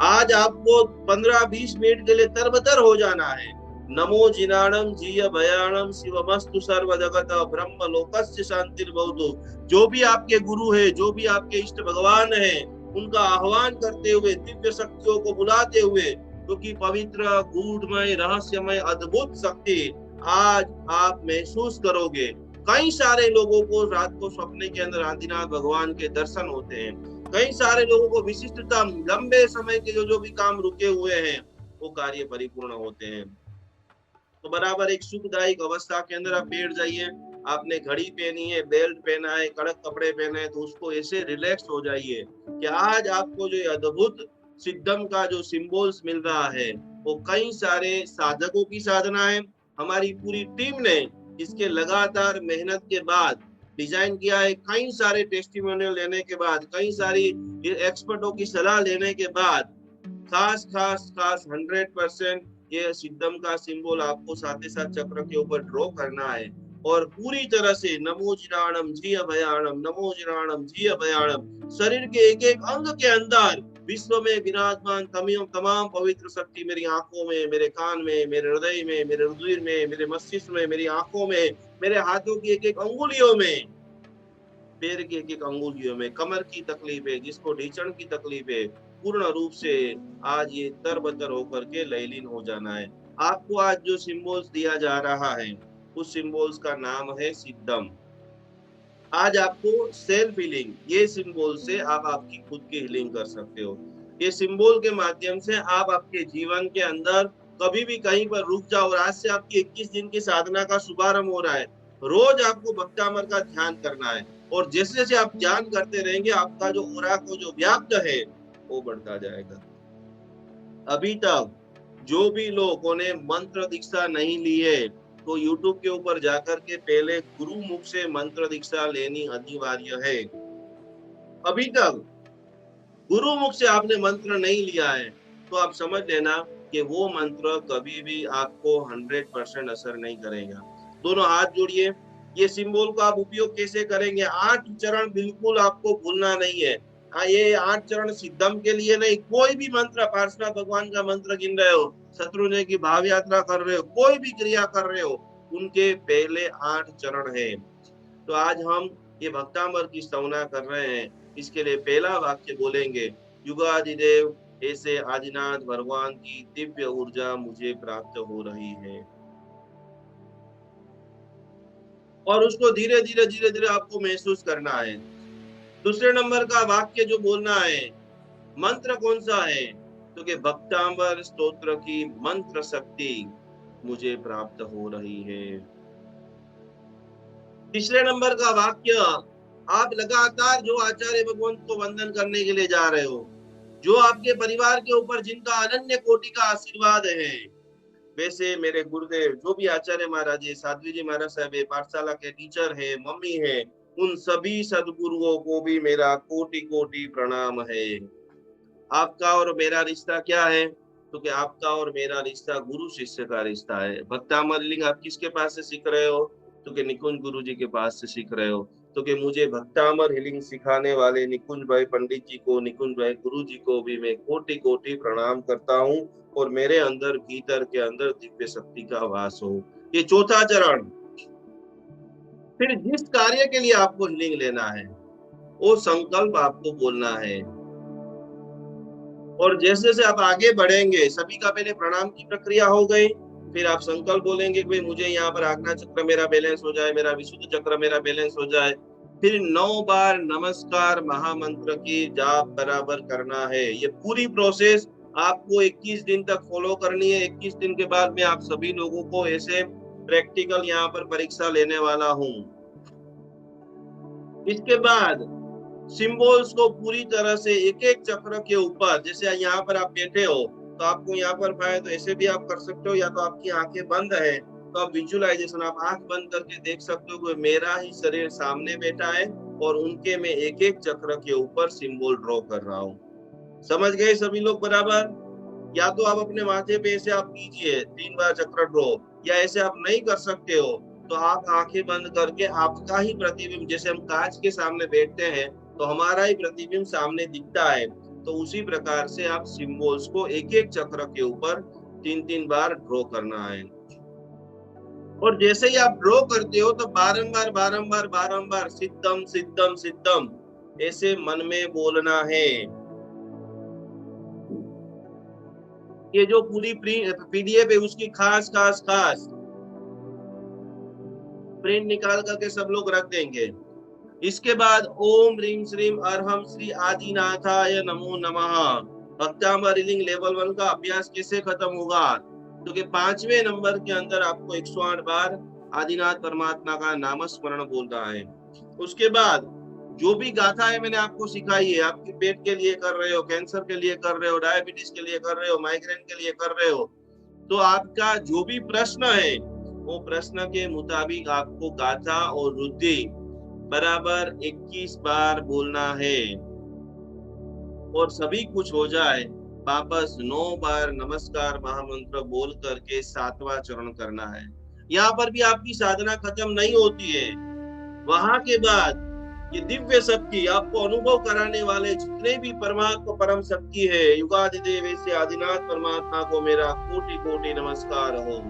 आज आपको 15-20 मिनट के लिए तरबतर हो जाना है। नमो जिनाणम जीय भयाणम शिवमस्तु सर्व जगत ब्रह्म लोकस्य शांतिर्भवतु। जो भी आपके गुरु है, जो भी आपके इष्ट भगवान है, उनका आह्वान करते हुए, दिव्य शक्तियों को बुलाते हुए, क्योंकि पवित्र गूढ़मय रहस्यमय अद्भुत शक्ति आज आप महसूस करोगे। कई सारे लोगों को रात को सपने के अंदर आदिनाथ भगवान के दर्शन होते हैं। कई सारे लोगों को विशिष्टता, लंबे समय के जो भी काम रुके हुए हैं वो कार्य परिपूर्ण होते हैं। तो बराबर एक सुखदायक अवस्था के अंदर आप बैठ जाइए। आपने घड़ी पहनी है, बेल्ट पहना है, कड़क कपड़े पहने हैं, तो उसको ऐसे रिलैक्स हो जाइए कि आज आपको जो अद्भुत सिद्धम का जो सिंबल्स मिल रहा है वो कई सारे साधकों की साधना है। हमारी पूरी टीम ने इसके लगातार मेहनत के बाद डिजाइन किया है। कई सारे टेस्टिमोनियल लेने के बाद, कई सारी एक्सपर्टों की सलाह लेने के बाद खास 100% ये सिद्धम का सिंबल आपको साथ ही साथ चक्र के ऊपर ड्रॉ करना है और पूरी तरह से नमो जिनाणम जी अभयाणम, नमो जिनाणम जी अभयाणम, शरीर के एक एक अंग के अंदर विश्व में विराजमान तमाम पवित्र शक्ति मेरी आंखों में, मेरे कान में, मेरे हृदय में, मेरे रुधिर में, मेरे मस्तिष्क में, मेरी आंखों में, मेरे हाथों की एक एक अंगुलियों में, पैर की एक एक अंगुलियों में, कमर की तकलीफ है, जिसको ढींचन की तकलीफ है, पूर्ण रूप से आज ये तरबतर होकर के लयलीन हो जाना है। आपको आज जो सिंबल्स दिया जा रहा है उस सिंबल्स का नाम है सिद्धम। आज आपको सेल्फ हीलिंग, ये सिंबल से आप आपकी खुद की हीलिंग कर सकते हो। ये सिंबल के माध्यम से आप आपके जीवन के अंदर कभी भी कहीं पर रुक जाओ। और आज से आपकी 21 दिन की साधना का शुभारंभ हो रहा है। रोज आपको भक्तामर का ध्यान करना है और जैसे जैसे आप ध्यान करते रहेंगे आपका जो ऑरा को जो व्याप्त है वो बढ़ता जाएगा। अभी तक जो भी लोगों ने मंत्र दीक्षा नहीं ली है तो YouTube के ऊपर जाकर के पहले गुरु मुख से मंत्र दीक्षा लेनी अनिवार्य है। अभी तक गुरु मुख से आपने मंत्र नहीं लिया है तो आप समझ लेना कि वो मंत्र कभी भी आपको 100% असर नहीं करेगा। दोनों हाथ जोड़िए। ये सिंबल का आप उपयोग कैसे करेंगे? 8 चरण बिल्कुल आपको भूलना नहीं है। ये 8 चरण सिद्धम के लिए नहीं, कोई भी मंत्र, पार्श्वनाथ भगवान का मंत्र गिन रहे हो, शत्रुंजय की भाव यात्रा कर रहे हो, कोई भी क्रिया कर रहे हो, उनके पहले 8 चरण है। तो आज हम ये भक्तामर की स्तवना कर रहे हैं। इसके लिए पहला वाक्य बोलेंगे, युगादिदेव ऐसे आदिनाथ भगवान की दिव्य ऊर्जा मुझे प्राप्त हो रही है। और उसको धीरे धीरे आपको महसूस करना है। दूसरे नंबर का वाक्य जो बोलना है, मंत्र कौन सा है? तो कि भक्तांबर स्तोत्र की मंत्र शक्ति मुझे प्राप्त हो रही है। तीसरे नंबर का वाक्य, आप लगातार जो आचार्य भगवंत को वंदन करने के लिए जा रहे हो, जो आपके परिवार के ऊपर जिनका अनन्य कोटि का आशीर्वाद है, वैसे मेरे गुरुदेव जो भी आचार्य महाराज है, साध्वी जी महाराज साहब है, पाठशाला के टीचर है, मम्मी है, उन सभी सदगुरुओं को भी मेरा कोटि कोटि प्रणाम है। आपका और मेरा रिश्ता क्या है? तो कि आपका और मेरा रिश्ता गुरु शिष्य का रिश्ता है। भक्तामर हीलिंग आप किसके पास से सीख रहे हो? तो कि निकुंज गुरु जी के पास से सीख रहे हो। तो कि मुझे भक्तामर हीलिंग सिखाने वाले निकुंज भाई पंडित जी को, निकुंज भाई गुरु जी को भी मैं कोटि कोटि प्रणाम करता हूँ और मेरे अंदर भीतर के अंदर दिव्य शक्ति का वास हो। ये चौथा चरण। फिर जिस कार्य के लिए आपको हीलिंग लेना है वो संकल्प आपको बोलना है। और जैसे जैसे आप आगे बढ़ेंगे, सभी का पहले प्रणाम की प्रक्रिया हो गई। फिर आप संकल्प बोलेंगे कि भाई मुझे यहाँ पर आज्ञा चक्र मेरा बैलेंस हो जाए, मेरा विशुद्ध चक्र मेरा बैलेंस हो जाए। फिर 9 बार नमस्कार महामंत्र की जाप बराबर करना है। ये पूरी प्रोसेस आपको 21 दिन तक फॉलो करनी है। 21 दिन के बाद मैं आप सभी लोगों को ऐसे प्रैक्टिकल यहाँ पर परीक्षा लेने वाला हूँ। इसके बाद सिंबल्स को पूरी तरह से एक एक चक्र के ऊपर, जैसे यहाँ पर आप बैठे हो तो आपको यहाँ पर पाए तो ऐसे भी आप कर सकते हो, या तो आपकी आंखें बंद है तो आप विजुअलाइजेशन, आप आंख बंद करके देख सकते हो कि मेरा ही शरीर सामने बैठा है और उनके मैं एक एक चक्र के ऊपर सिंबल ड्रॉ कर रहा हूँ। समझ गए सभी लोग बराबर? या तो आप अपने माथे पे ऐसे आप कीजिए 3 बार चक्र ड्रॉ, या ऐसे आप नहीं कर सकते हो तो आप आंखें बंद करके आपका ही प्रतिबिंब, जैसे हम कांच के सामने बैठते हैं तो हमारा ही प्रतिबिंब सामने दिखता है, तो उसी प्रकार से आप सिंबल्स को एक एक चक्र के ऊपर 3-3 बार ड्रॉ करना है। और जैसे ही आप ड्रॉ करते हो तो बारंबार बारंबार बारंबार सिद्धम सिद्धम सिद्धम ऐसे मन में बोलना है। ये जो पूरी पीडीएफ है उसकी खास खास खास प्रिंट निकाल करके सब लोग रख देंगे। इसके बाद ओम ह्रीम श्रीम अरहम श्री आदिनाथाय नमो नमः भक्तामृत रीडिंग लेवल 1 का अभ्यास कैसे खत्म होगा? क्योंकि 5वें नंबर के अंदर आपको 108 बार आदिनाथ परमात्मा का नामस्मरण बोलना है। उसके बाद जो भी गाथा है मैंने आपको सिखाई है, आपके पेट के लिए कर रहे हो, कैंसर के लिए कर रहे हो, डायबिटीज के लिए कर रहे हो, माइग्रेन के लिए कर रहे हो, तो आपका जो भी प्रश्न है वो प्रश्न के मुताबिक आपको गाथा और रुद्धि बराबर 21 बार बोलना है। और सभी कुछ हो जाए वापस 9 बार नमस्कार महामंत्र बोल करके 7वां चरण करना है। यहाँ पर भी आपकी साधना खत्म नहीं होती है। वहां के बाद ये दिव्य शक्ति आपको अनुभव कराने वाले जितने भी परमात्मा परम शक्ति है, युगादिदेव ऐसे आदिनाथ परमात्मा को मेरा कोटि कोटि नमस्कार हो।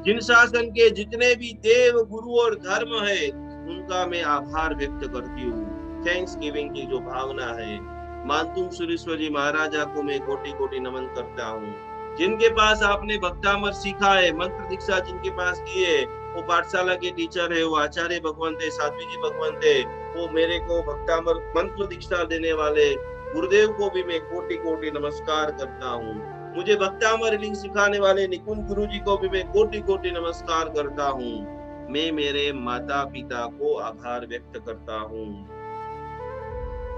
जिन शासन के जितने भी देव गुरु और धर्म है उनका मैं आभार व्यक्त करती हूँ। थैंक्स गिविंग की जो भावना है, मानतुम सुरेश्वर जी महाराजा को मैं कोटि कोटि नमन करता हूँ। जिनके पास आपने भक्तामृत सीखा है, मंत्र दीक्षा जिनके पास की है, वो पाठशाला के टीचर है, वो आचार्य भगवंत है, साध्वी जी भगवंत है, वो मेरे को भक्तामृत मंत्र दीक्षा देने वाले गुरुदेव को भी मैं कोटि कोटि नमस्कार करता हूँ। मुझे भक्तामृत रीडिंग सिखाने वाले निकुंज गुरु जी को भी मैं कोटि कोटि नमस्कार करता हूँ। मैं मेरे माता पिता को आभार व्यक्त करता हूँ।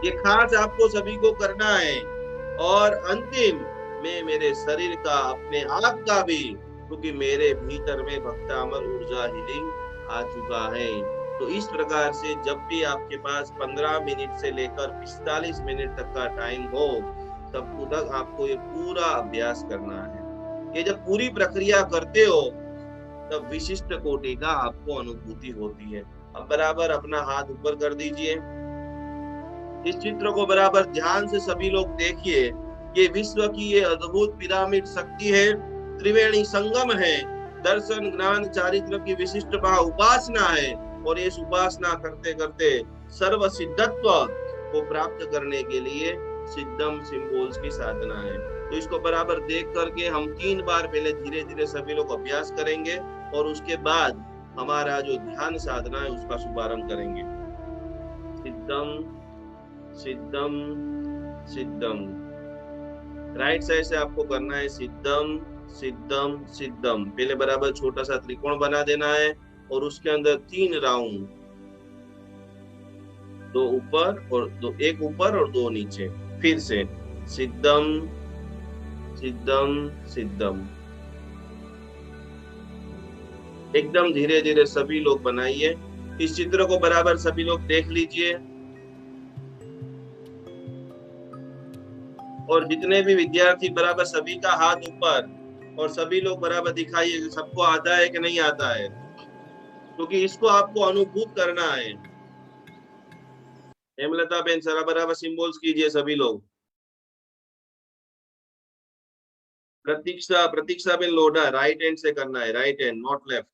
ये खास आपको सभी को करना है। और अंतिम मैं मेरे शरीर का, अपने आप का भी, क्योंकि मेरे भीतर में भक्तामृत ऊर्जा हीलिंग आ चुका है। तो इस प्रकार से जब भी आपके पास 15 मिनट से लेकर 45 मिनट तक का टाइम हो तब तक आपको ये पूरा अभ्यास करना है। ये जब पूरी प्रक्रिया करते हो तब विशिष्ट कोटि का आपको अनुभूति होती है। अब बराबर अपना हाथ ऊपर कर दीजिए। इस चित्र को बराबर ध्यान से सभी लोग देखिए। ये विश्व की ये अद्भुत पिरामिड शक्ति है, त्रिवेणी संगम है, दर्शन ज्ञान चारित्र की विशिष्ट उपासना है। और इस उपासना करते करते सर्व सिद्धत्व को प्राप्त करने के लिए सिद्धम सिंबल्स की साधना है। तो इसको बराबर देख करके हम 3 बार पहले धीरे धीरे सभी लोग अभ्यास करेंगे और उसके बाद हमारा जो ध्यान साधना है उसका शुभारंभ करेंगे। सिद्धम सिद्धम सिद्धम, राइट साइड से आपको करना है सिद्धम सिद्धम सिद्धम। पहले बराबर छोटा सा त्रिकोण बना देना है और उसके अंदर 3 राउंड, 2 ऊपर और 2, 1 ऊपर और 2 नीचे। फिर से सिद्धम सिद्धम सिद्धम। एकदम धीरे धीरे सभी लोग बनाइए। इस चित्र को बराबर सभी लोग देख लीजिए और जितने भी विद्यार्थी बराबर सभी का हाथ ऊपर, और सभी लोग बराबर दिखाइए सबको आता है कि नहीं आता है, क्योंकि इसको आपको अनुभूत करना है। हेमलता बेन सरा बराबर सिंबल्स कीजिए सभी लोग। प्रतीक्षा प्रतीक्षा बेन लोढ़ा राइट हैंड से करना है, राइट हैंड नॉट लेफ्ट।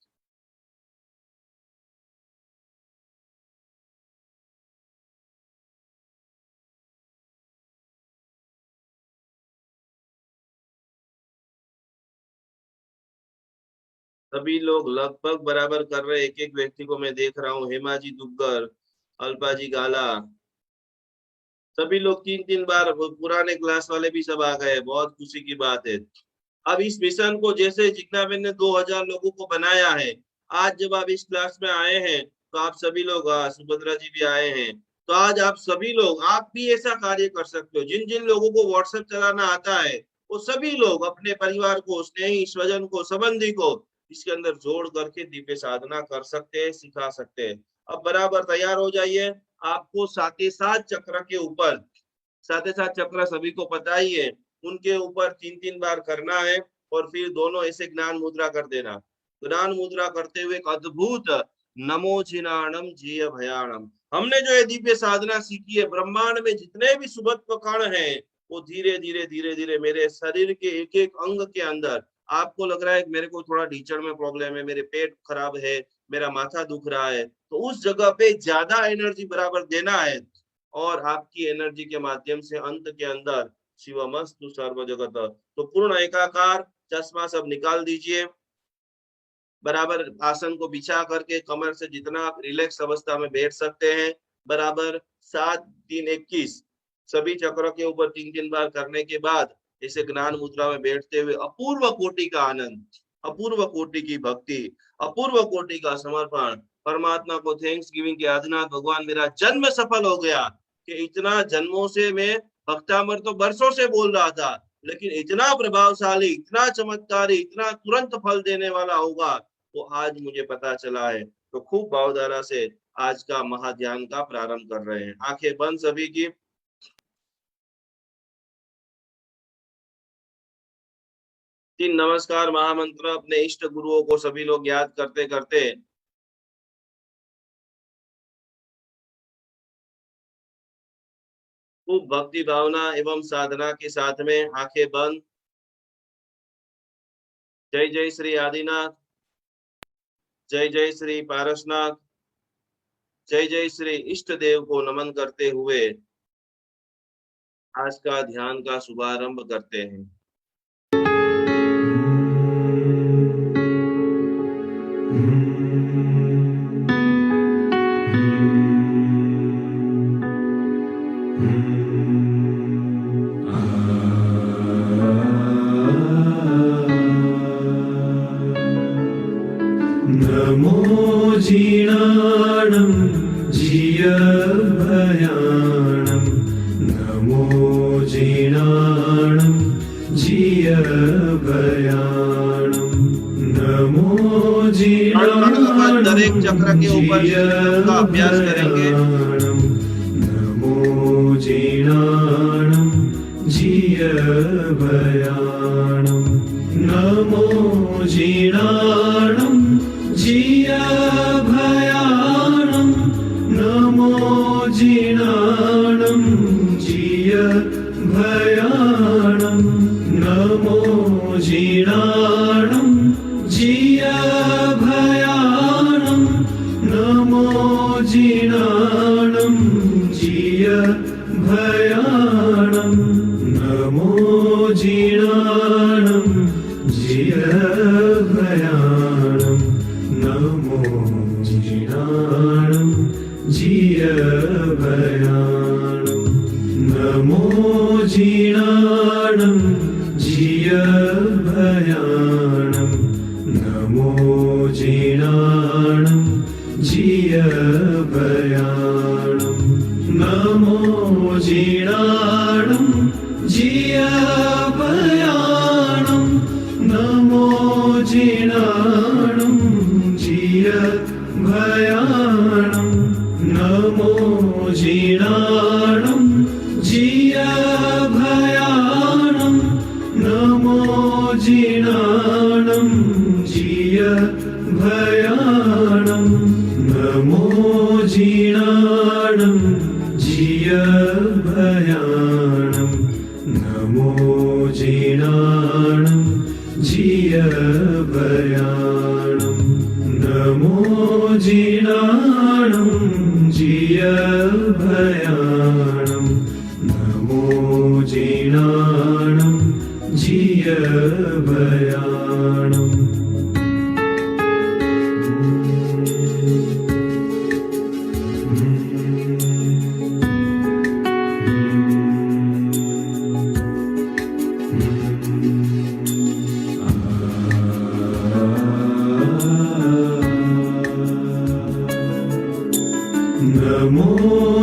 सभी लोग लगभग बराबर कर रहे, एक एक व्यक्ति को मैं देख रहा हूँ। हेमा जी दुग्गर, अल्पा जी गाला, सभी लोग 3-3 बार, पुराने क्लास वाले भी सब आ गए, बहुत खुशी की बात है। अब इस मिशन को जैसे जितना मैंने 2000 लोगों को बनाया है, आज जब आप इस क्लास में आए हैं तो आप सभी लोग, सुभद्रा जी भी आए हैं, तो आज आप सभी लोग, आप भी ऐसा कार्य कर सकते हो। जिन जिन लोगों को व्हाट्सएप चलाना आता है वो सभी लोग अपने परिवार को, स्नेही स्वजन को, संबंधी को इसके अंदर जोड़ करके दिव्य साधना कर सकते हैं, सिखा सकते हैं। अब बराबर तैयार हो जाइए। आपको 7 चक्र के ऊपर, 7 चक्र सभी को पता ही है, उनके ऊपर 3-3 बार करना है और फिर दोनों ऐसे ज्ञान मुद्रा कर देना। ज्ञान मुद्रा करते हुए एक अद्भुत नमो जिनाणम जीय भयाणम, हमने जो ये दिव्य साधना सीखी है, ब्रह्मांड में जितने भी सुबत्व कण हैं वो धीरे धीरे धीरे धीरे मेरे शरीर के एक एक अंग के अंदर, आपको लग रहा है मेरे को थोड़ा ढीचड़ में प्रॉब्लम है, मेरे पेट खराब है, मेरा माथा दुख रहा है, तो उस जगह पे ज्यादा एनर्जी बराबर देना है और आपकी एनर्जी के माध्यम से अंत के अंदर शिवमस्तु सर्व जगत, तो पूर्ण एकाकार। चश्मा सब निकाल दीजिए, बराबर आसन को बिछा करके कमर से जितना आप रिलैक्स अवस्था में बैठ सकते हैं, बराबर 7-3-21 सभी चक्रों के ऊपर 3-3 बार करने के बाद इसे ज्ञान मुद्रा में बैठते हुए अपूर्व कोटि का आनंद, अपूर्व कोटि की भक्ति, अपूर्व कोटि का समर्पण, परमात्मा को थैंक्स गिविंग के आदिनाथ भगवान मेरा जन्म सफल हो गया कि इतना जन्मों से मैं भक्तामर तो बरसों से बोल रहा था, लेकिन इतना प्रभावशाली, इतना चमत्कारी, इतना तुरंत फल देने वाला होगा वो आज मुझे पता चला है। तो खूब भावधारा से आज का महाध्यान का प्रारंभ कर रहे हैं। आंखें बंद सभी की। तीन नमस्कार महामंत्र अपने इष्ट गुरुओं को सभी लोग याद करते करते खूब भक्ति भावना एवं साधना के साथ में आंखें बंद। जय जय श्री आदिनाथ, जय जय श्री पारसनाथ, जय जय श्री इष्ट देव को नमन करते हुए आज का ध्यान का शुभारंभ करते हैं। नमो जीर्णाणं जीय भयाणं, नमो जीर्णाणं जीय भयाणं, नमो जीर्णाणं दरेक चक्र के ऊपर का अभ्यास करेंगे। नमो जीर्णाणं जीय भयाणं, नमो जीर्णाणं जीय भयाणं, नमो जीर्णाणं जीय भयाणं, नमो जीर्णाणं जीय भयाणं, नमो जीर्णाणं जीय भयाणं, नमो जीर्णाणं जीय भयाणं, नमो जीर्णाणं जीय भयाणं, नमो जीर्णाणं जीय भयाणं, नमो जीर्णाणं जीय भयाणं, नमो जीर्णाणं जीय भयाणं, नमो जीर्णाणं जीय भयाणं, नमो जीर्णाणं जीय भयाणं, नमो जीर्णाणं जीय भयाणं, नमो जीर्णाणं जीय भयाणं, नमो जीर्णाणं जीय भयाणं, नमो जीर्णाणं जीय भयाणं, नमो जीर्णाणं जीय भयाणं।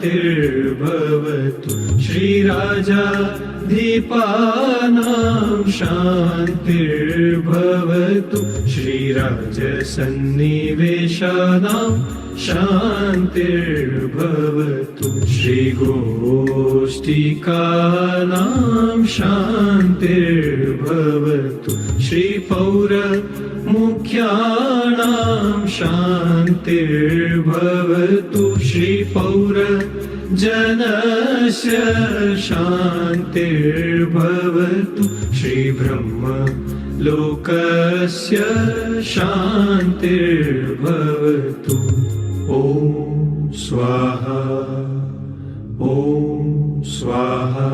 शान्तिर्भवतु श्रीराजाधिपानां शान्तिर्भवतु श्रीराजसन्निवेशानां शान्तिर्भवतु श्रीगोष्ठिकानां शान्तिर्भवतु श्रीपौरमुख्यानां शान्तिर्भवतु श्रीपौरजनस्य शान्तिर्भवतु श्रीब्रह्मलोकस्य शान्तिर्भवतु ॐ स्वाहा ॐ स्वाहा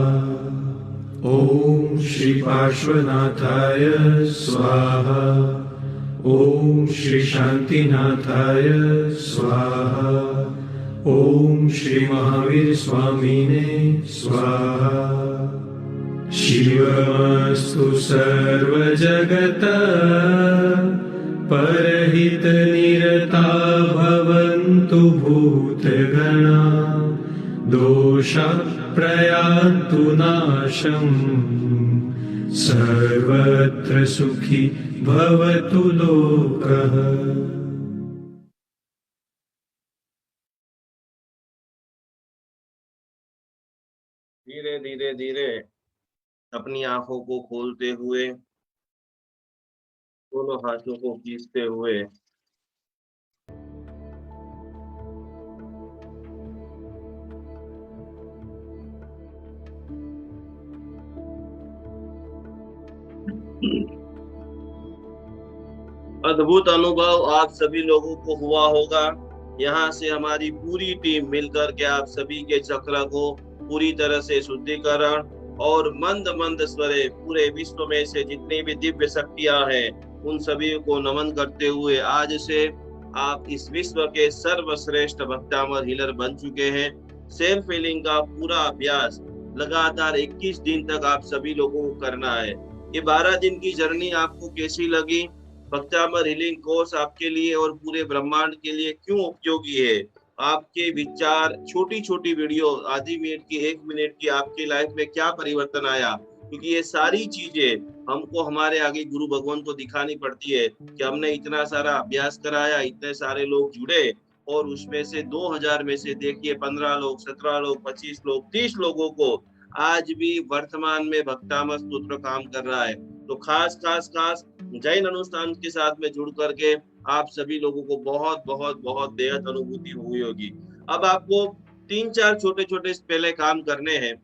ॐ श्रीपार्श्वनाथाय स्वाहा ॐ श्रीशान्तिनाथाय स्वाहा ॐ श्रीमहावीरस्वामिने स्वाहा शिवमस्तु सर्वजगतः परहितनिरता भवन्तु भूतगणा दोषाः प्रयान्तु नाशम् सर्वत्र सुखी भवतु लोकः। धीरे धीरे धीरे अपनी आंखों को खोलते हुए, दोनों हाथों को खींचते हुए अद्भुत अनुभव आप सभी लोगों को हुआ होगा। यहाँ से हमारी पूरी टीम मिलकर के आप सभी के चक्र को पूरी तरह से शुद्धिकरण और मंद मंद स्वरे पूरे विश्व में से जितनी भी दिव्य शक्तियां हैं उन सभी को नमन करते हुए आज से आप इस विश्व के सर्वश्रेष्ठ भक्तामर हीलर बन चुके हैं। सेल्फ हीलिंग का पूरा अभ्यास लगातार 21 दिन तक आप सभी लोगों को करना है। ये 12 दिन की जर्नी आपको कैसी लगी? भक्तामर हीलिंग कोर्स आपके लिए और पूरे ब्रह्मांड के लिए क्यों उपयोगी है? आपके विचार, छोटी छोटी वीडियो आधी मिनट की, 1 मिनट की, आपकी लाइफ में क्या परिवर्तन आया? क्योंकि ये सारी चीजें हमको हमारे आगे गुरु भगवान को दिखानी पड़ती है कि हमने इतना सारा अभ्यास कराया, इतने सारे लोग जुड़े और उसमें से 2000 में से देखिए 15 लोग, 17 लोग, 25 लोग, 30 लोगों को आज भी वर्तमान में भक्तामर स्तोत्र काम कर रहा है। तो खास जैन अनुष्ठान के साथ में जुड़ करके आप सभी लोगों को बहुत बहुत बहुत बेहद अनुभूति हुई होगी। अब आपको 3-4 छोटे छोटे पहले काम करने हैं।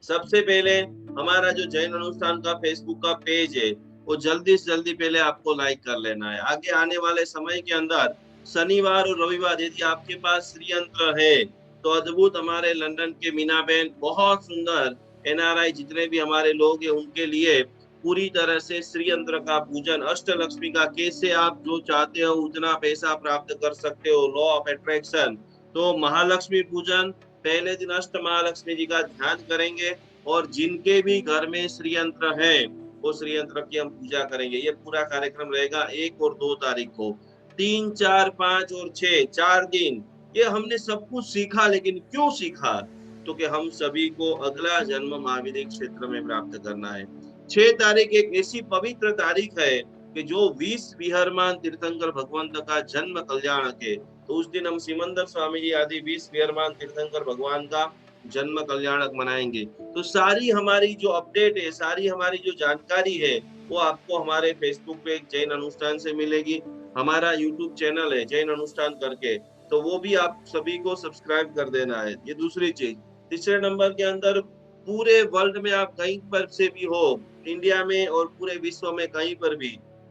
सबसे पहले हमारा जो जैन अनुष्ठान का फेसबुक का पेज है वो जल्दी से जल्दी पहले आपको लाइक कर लेना है। आगे आने वाले समय के अंदर शनिवार और रविवार यदि आपके पास श्री यंत्र है तो अद्भुत हमारे लंदन के मीना बहन बहुत सुंदर NRI जितने भी हमारे लोग हैं उनके लिए पूरी तरह से श्री यंत्र का पूजन, अष्टलक्ष्मी का कैसे आप जो चाहते हो उतना पैसा प्राप्त कर सकते हो, लॉ ऑफ अट्रैक्शन। तो महालक्ष्मी पूजन पहले दिन अष्ट महालक्ष्मी जी का ध्यान करेंगे और जिनके भी घर में श्री यंत्र है वो श्री यंत्र की हम पूजा करेंगे। ये पूरा कार्यक्रम रहेगा 1 और 2 तारीख को। 3, 4, 5 और 6 4 दिन ये हमने सब कुछ सीखा। लेकिन क्यों सीखा? तो कि हम सभी को अगला जन्म महावीर क्षेत्र में प्राप्त करना है। 6 तारीख एक ऐसी पवित्र तारीख है कि जो 20 विहरमान तीर्थंकर भगवंत का जन्म कल्याणक है। तो उस दिन हम सिमंदर स्वामी जी आदि 20 विहरमान तीर्थंकर भगवान का जन्म कल्याणक मनाएंगे। तो सारी हमारी जो अपडेट है, सारी हमारी जो जानकारी है वो आपको हमारे फेसबुक पे जैन अनुष्ठान से मिलेगी। हमारा यूट्यूब चैनल है जैन अनुष्ठान करके, तो वो भी आप सभी को सब्सक्राइब कर देना है। ये दूसरी चीज। तीसरे नंबर के अंदर पूरे वर्ल्ड में आप कहीं पर से भी हो, इंडिया में और पूरे विश्व में कहीं पर भी,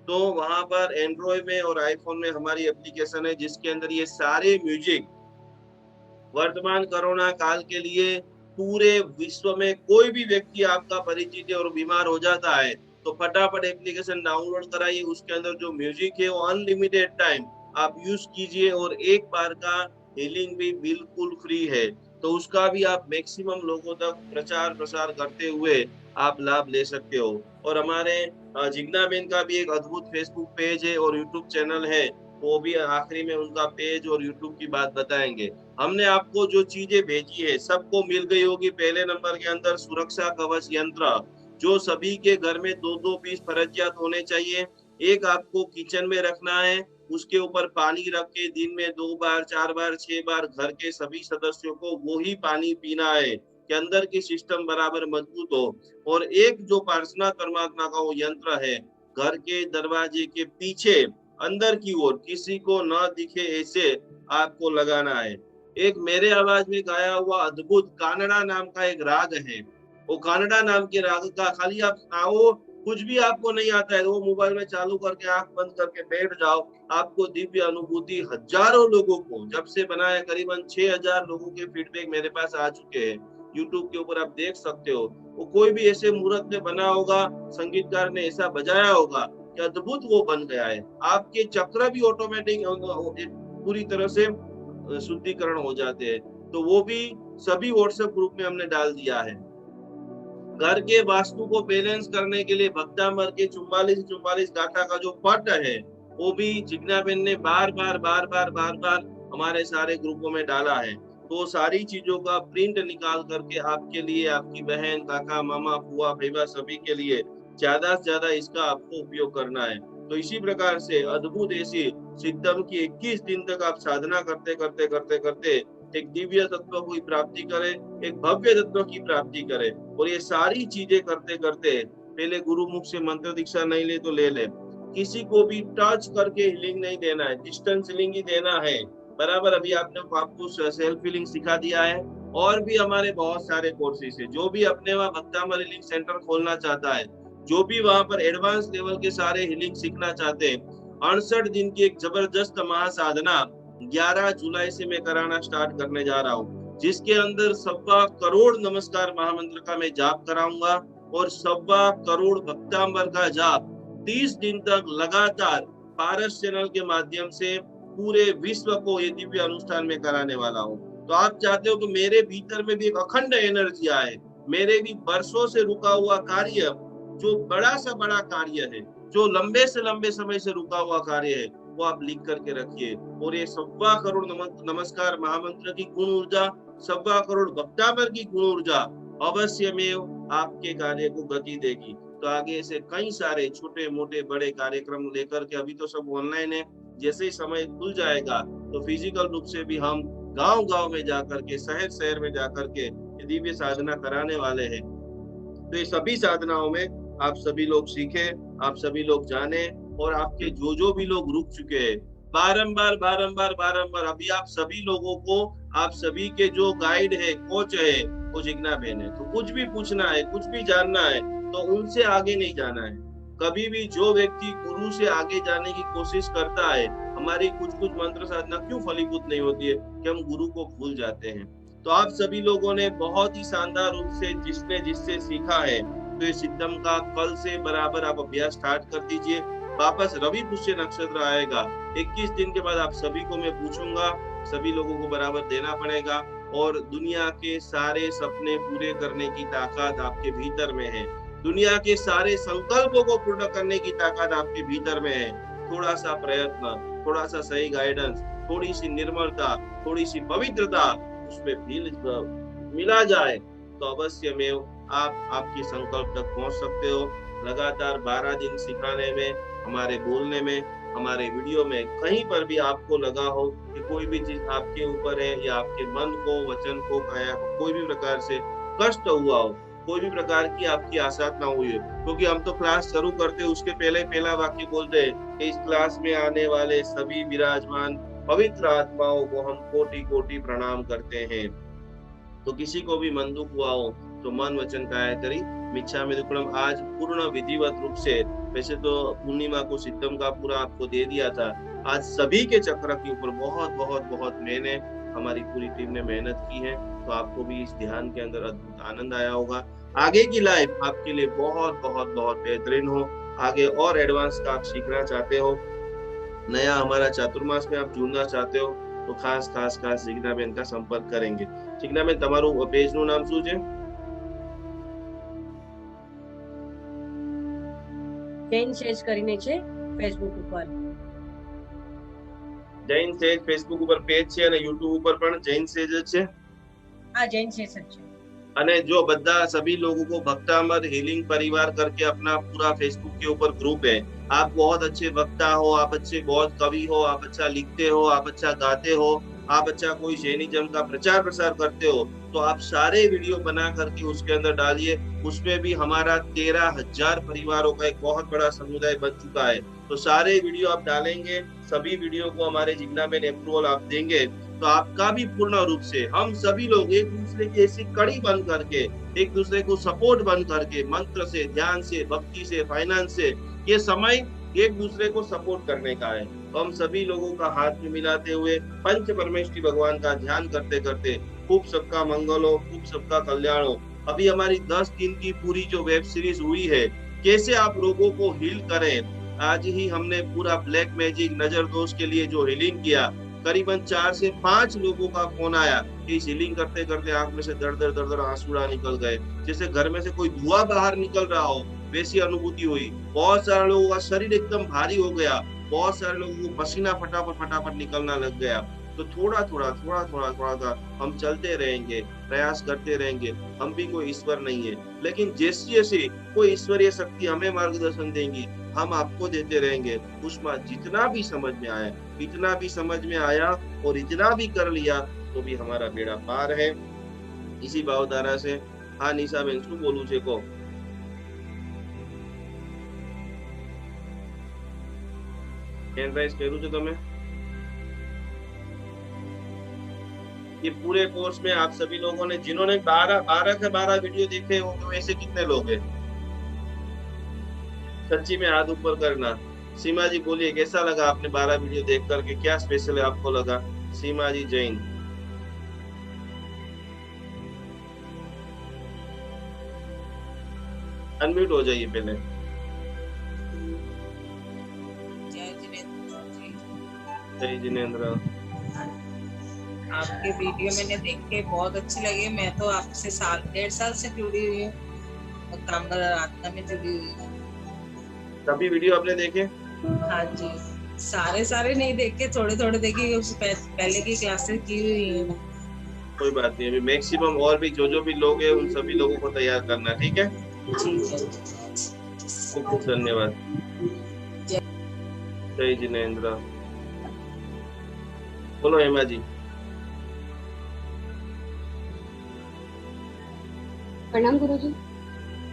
तो वहां पर एंड्रॉइड में और आईफोन में हमारी एप्लीकेशन है जिसके अंदर ये सारे म्यूजिक वर्तमान कोरोना काल के लिए पूरे विश्व में कोई भी व्यक्ति आपका परिचित है और बीमार हो जाता है तो फटाफट एप्लीकेशन डाउनलोड कराइए। उसके अंदर जो म्यूजिक है वो अनलिमिटेड टाइम आप यूज कीजिए और एक बार का हीलिंग भी बिल्कुल फ्री है। तो उसका भी आप मैक्सिमम लोगों तक प्रचार प्रसार करते हुए आप लाभ ले सकते हो। और हमारे जिग्ना बेन का भी एक अद्भुत फेसबुक पेज है और यूट्यूब चैनल है, तो वो भी आखिरी में उनका पेज और यूट्यूब की बात बताएंगे। हमने आपको जो चीजें भेजी है सबको मिल गई होगी। पहले नंबर के अंदर सुरक्षा कवच यंत्र, जो सभी के घर में 2-2 पीस फर्जियात होने चाहिए। एक आपको किचन में रखना है, उसके ऊपर पानी रख के दिन में 2 बार, 4 बार, 6 बार घर के सभी सदस्यों को वो ही पानी पीना है कि अंदर की सिस्टम बराबर मजबूत हो। और एक जो प्रार्थना परमात्मा का वो यंत्र है, घर के दरवाजे के पीछे अंदर की ओर किसी को न दिखे ऐसे आपको लगाना है। एक मेरे आवाज में गाया हुआ अद्भुत कानड़ा नाम का एक राग है। वो कानड़ा नाम के राग का खाली आप आओ, कुछ भी आपको नहीं आता है तो वो मोबाइल में चालू करके आंख बंद करके बैठ जाओ, आपको दिव्य अनुभूति हजारों लोगों को, जब से बना है करीबन 6000 लोगों के फीडबैक मेरे पास आ चुके हैं। यूट्यूब के ऊपर आप देख सकते हो। वो कोई भी ऐसे मुहूर्त में बना होगा, संगीतकार ने ऐसा बजाया होगा कि अद्भुत वो बन गया है। आपके चक्र भी ऑटोमेटिक पूरी तरह से शुद्धिकरण हो जाते हैं। तो वो भी सभी व्हाट्सएप ग्रुप में हमने डाल दिया है। घर के वास्तु को बैलेंस करने के लिए भक्तामर के 44 गाथा का जो पट है, वो भी जिज्ञाबेन ने बार बार हमारे सारे ग्रुपों में डाला है। तो सारी चीजों का प्रिंट निकाल करके आपके लिए, आपकी बहन, काका, मामा, बुआ, भैया सभी के लिए ज्यादा से ज्यादा इसका आपको उपयोग करना है। तो इसी प्रकार से अद्भुत ऐसी सिद्धम की 21 दिन तक आप साधना करते करते करते करते एक दिव्य तत्व की प्राप्ति करे, एक भव्य तत्व की प्राप्ति करे। और ये सारी चीजें करते करते पहले गुरु मुख से मंत्र दीक्षा नहीं ले तो ले ले, किसी को भी टच करके हीलिंग नहीं देना है, डिस्टेंस हीलिंग ही देना है बराबर। अभी आपको सेल्फ हीलिंग सिखा दिया है। और भी हमारे बहुत सारे कोर्सेज है। जो भी अपने वहाँ भक्तामर हीलिंग सेंटर खोलना चाहता है, जो भी वहां पर एडवांस लेवल के सारे हीलिंग सीखना चाहते हैं, 68 दिन की एक जबरदस्त महासाधना 11 जुलाई से मैं कराना स्टार्ट करने जा रहा हूँ, जिसके अंदर 1.25 करोड़ नमस्कार महामंत्र का मैं जाप कराऊंगा और 1.25 करोड़ भक्तांबर का जाप 30 दिन तक लगातार पारस चैनल के माध्यम से पूरे विश्व को ये दिव्य अनुष्ठान में कराने वाला हूँ। तो आप चाहते हो कि मेरे भीतर में भी एक अखंड एनर्जी आए, मेरे भी वर्षों से रुका हुआ कार्य, जो बड़ा सा बड़ा कार्य है, जो लंबे से लंबे समय से रुका हुआ कार्य है, वो आप लिख करके रखिए। और ये 1.25 करोड़ नमस्कार महामंत्र की गुण ऊर्जा, 1.25 करोड़ भक्तामर की गुण ऊर्जा अवश्य में आपके कार्य को गति देगी। तो आगे से कई सारे छोटे मोटे बड़े कार्यक्रम लेकर के, अभी तो सब ऑनलाइन है, जैसे ही समय खुल जाएगा तो फिजिकल रूप से भी हम गांव-गांव में जाकर के, शहर में जाकर के दिव्य साधना कराने वाले हैं। तो ये सभी साधनाओं में आप सभी लोग सीखे, आप सभी लोग जाने, और आपके जो भी लोग रुक चुके हैं बारंबार अभी आप सभी लोगों को, आप सभी के जो गाइड है, कोच है, वो जिज्ञा बहन है। तो कुछ भी पूछना है, कुछ भी जानना है तो उनसे आगे नहीं जाना है। कभी भी जो व्यक्ति गुरु से आगे जाने की कोशिश करता है, हमारी कुछ मंत्र साधना क्यों फलीभूत नहीं होती है कि हम गुरु को भूल जाते हैं। तो आप सभी लोगों ने बहुत ही शानदार रूप से जिससे सीखा है, तो ये सिद्धम का कल से बराबर आप अभ्यास स्टार्ट कर दीजिए। वापस रवि पुष्य नक्षत्र आएगा, 21 दिन के बाद आप सभी को मैं पूछूंगा, सभी लोगों को बराबर देना पड़ेगा। और दुनिया के सारे सपने पूरे करने की ताकत आपके भीतर में है, दुनिया के सारे संकल्पों को पूर्ण करने की ताकत आपके भीतर में है। थोड़ा सा प्रयत्न, थोड़ा सा सही गाइडेंस, थोड़ी सी निर्मलता, थोड़ी सी पवित्रता उसमें मिला जाए तो अवश्य में आप आपकी संकल्प तक पहुंच सकते हो। लगातार 12 दिन सिखाने में, हमारे बोलने में, हमारे वीडियो में कहीं पर भी आपको लगा हो कि कोई भी चीज आपके ऊपर है या आपके मन को, वचन को, काया को कोई भी प्रकार से कष्ट हुआ हो, कोई भी प्रकार की आपकी आशा ना हुई है, क्योंकि हम तो क्लास शुरू करते उसके पहला वाक्य बोलते हैं कि इस क्लास में आने वाले सभी विराजमान पवित्र आत्माओं को हम कोटि कोटि प्रणाम करते हैं। तो किसी को भी मन दुख हुआ हो तो मन वचन काया करी मिच्छामि दुक्कडम आज पूर्ण विधिवत रूप से, वैसे तो पूर्णिमा को सिद्धम का पूरा आपको दे दिया था, आज सभी के चक्र के ऊपर बहुत मैंने, हमारी पूरी टीम ने मेहनत की है। तो आपको भी इस ध्यान के अंदर अद्भुत आनंद आया होगा। आगे की लाइफ आपके लिए बहुत बेहतरीन हो। आगे और एडवांस का आप सीखना चाहते हो, नया हमारा चातुर्मास में आप जुड़ना चाहते हो तो खास जिज्ञा बेन का संपर्क करेंगे। जिज्ञा बेन તમારું પેજ નું નામ શું છે? 10 શેર કરીને છે ફેસબુક ઉપર। જૈન સેજ ફેસબુક ઉપર પેજ છે અને યુટ્યુબ ઉપર પણ જૈન સેજ જ છે. हाँ जैन से सच અને जो बद्दा सभी लोगों को भक्तामर हीलिंग परिवार करके अपना पूरा फेसबुक के ऊपर ग्रुप है. आप बहुत अच्छे वक्ता हो, आप अच्छे बहुत कवि हो, आप अच्छा लिखते हो, आप अच्छा गाते हो, आप अच्छा कोई जैनिज्म का प्रचार प्रसार करते हो, तो आप सारे वीडियो बना करके उसके अंदर डालिए. उसमें भी हमारा 13,000 परिवारों का एक बहुत बड़ा समुदाय बन चुका है. तो सारे वीडियो आप डालेंगे, सभी वीडियो को हमारे जिग्ना में अप्रूवल आप देंगे, तो आपका भी पूर्ण रूप से हम सभी लोग एक दूसरे की ऐसी कड़ी बन करके, एक दूसरे को सपोर्ट बन करके, मंत्र से, ध्यान से, भक्ति से, फाइनेंस से, ये समय एक दूसरे को सपोर्ट करने का है. तो हम सभी लोगों का हाथ में मिलाते हुए पंच परमेश्वरी भगवान का ध्यान करते करते खूब सबका मंगल हो, खूब सबका कल्याण हो. अभी हमारी 10 दिन की पूरी जो वेब सीरीज हुई है, कैसे आप लोगों को हील करें, आज ही हमने पूरा ब्लैक मैजिक नजर दोष के लिए जो हीलिंग किया, करीबन 4 से 5 लोगों का फोन आया कि इस हीलिंग करते करते आंख में से दर दर आंसुड़ा निकल गए, जैसे घर में से कोई धुआं बाहर निकल रहा हो, वैसी अनुभूति हुई. बहुत सारे लोगों का शरीर एकदम भारी हो गया, बहुत सारे लोगों को पसीना फटाफट निकलना लग गया. तो थोड़ा हम चलते रहेंगे, प्रयास करते रहेंगे. हम भी कोई ईश्वर नहीं है, लेकिन जैसी जैसी कोई ईश्वरीय शक्ति हमें मार्गदर्शन देंगी, हम आपको देते रहेंगे. उसमें जितना भी समझ में आया, इतना भी समझ में आया और इतना भी कर लिया, तो भी हमारा बेड़ा पार है. इसी भावधारा से हाँ निशा बेन શું બોલું છે કો? हैंड राइज કર્યું છે તમે? ये पूरे कोर्स में आप सभी लोगों ने जिन्होंने 12 से 12 वीडियो देखे होंगे, वैसे कितने लोग हैं? सच्ची में हाथ ऊपर करना. सीमा जी बोलिए, कैसा लगा आपने 12 वीडियो देख करके, क्या स्पेशल है आपको लगा? सीमा जी जैन. अनम्यूट हो जाइए पहले. जय जिनेंद्र. आपके वीडियो मैंने देख के बहुत अच्छे लगे. मैं तो आपसे 1.5 साल से जुड़ी हुई हूँ और कामगर आराधना में जुड़ी हुई हूँ. सभी वीडियो आपने देखे? हाँ जी, सारे नहीं देखे, थोड़े देखे. पहले की क्लासेस की हुई है. कोई बात नहीं, अभी मैक्सिमम और भी जो भी लोग हैं उन सभी लोगों को तैयार करना. ठीक है, खूब धन्यवाद. जय जिनेंद्र. बोलो हेमा जी. प्रणाम गुरुजी.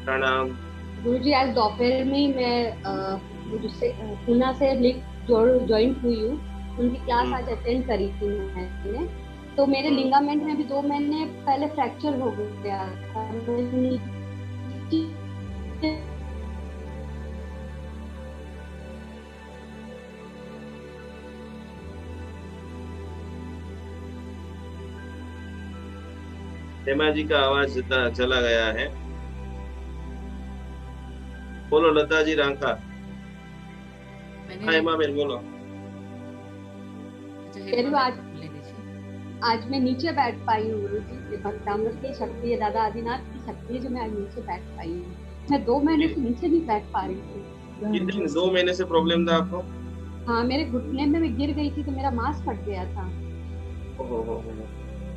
प्रणाम. गुरुजी, आज दोपहर में ही मैं पूना से ज्वाइन हुई हूँ. उनकी क्लास आज अटेंड करी थी मैंने. तो मेरे लिंगामेंट में भी 2 महीने पहले फ्रैक्चर हो गया था. हेमा जी का आवाज चला गया है. बोलो लता जी रांका. हाँ हेमा बेन बोलो. आज मैं नीचे बैठ पाई हूँ गुरुजी. भक्तामृत की शक्ति है, दादा आदिनाथ की शक्ति है जो मैं आज नीचे बैठ पाई हूँ. मैं 2 महीने से नीचे नहीं बैठ पा रही थी. कितने 2 महीने से प्रॉब्लम था आपको? हाँ, मेरे घुटने में मैं गिर गई थी तो मेरा मांस फट गया था.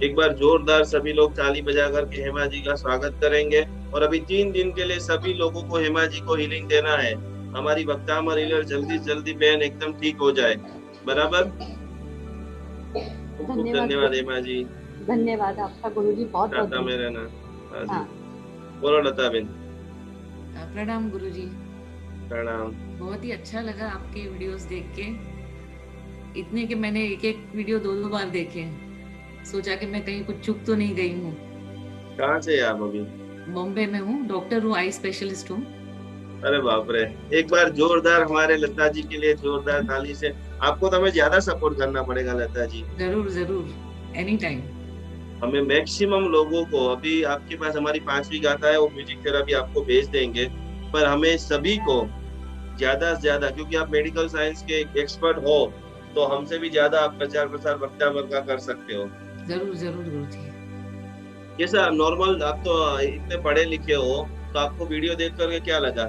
एक बार जोरदार सभी लोग ताली बजा करके हेमा जी का स्वागत करेंगे. और अभी 3 दिन के लिए सभी लोगों को हेमा जी को हीलिंग देना है. हमारी भक्तामर हीलर जल्दी बहन एकदम ठीक हो जाए. बराबर. धन्यवाद हेमा जी. धन्यवाद आपका गुरुजी. बहुत में रहना. हाँ. बोलो लता बेन. प्रणाम गुरुजी. प्रणाम. बहुत ही अच्छा लगा आपके वीडियोस देख के. इतने कि मैंने एक वीडियो 2 बार देखे. सोचा कि मैं कहीं कुछ चुप तो नहीं गई हूँ. कहाँ से आप अभी? बॉम्बे में हूँ, डॉक्टर हूँ, आई स्पेशलिस्ट हूँ. अरे बाप रे. एक बार जोरदार हमारे लता जी के लिए जोरदार ताली से. आपको तो हमें ज्यादा सपोर्ट करना पड़ेगा लता जी. जरूर एनी टाइम. हमें मैक्सिमम लोगों को, अभी आपके पास हमारी 5वीं गाथा है, वो म्यूजिक थेरेपी आपको भेज देंगे. पर हमें सभी को ज्यादा से ज्यादा, क्योंकि आप मेडिकल साइंस के एक्सपर्ट हो, तो हमसे भी ज्यादा आप प्रचार प्रसार भक्तामर का कर सकते हो. जरूर गुरुजी. कैसा नॉर्मल, आप तो इतने पढ़े लिखे हो, तो आपको वीडियो देख करके क्या लगा?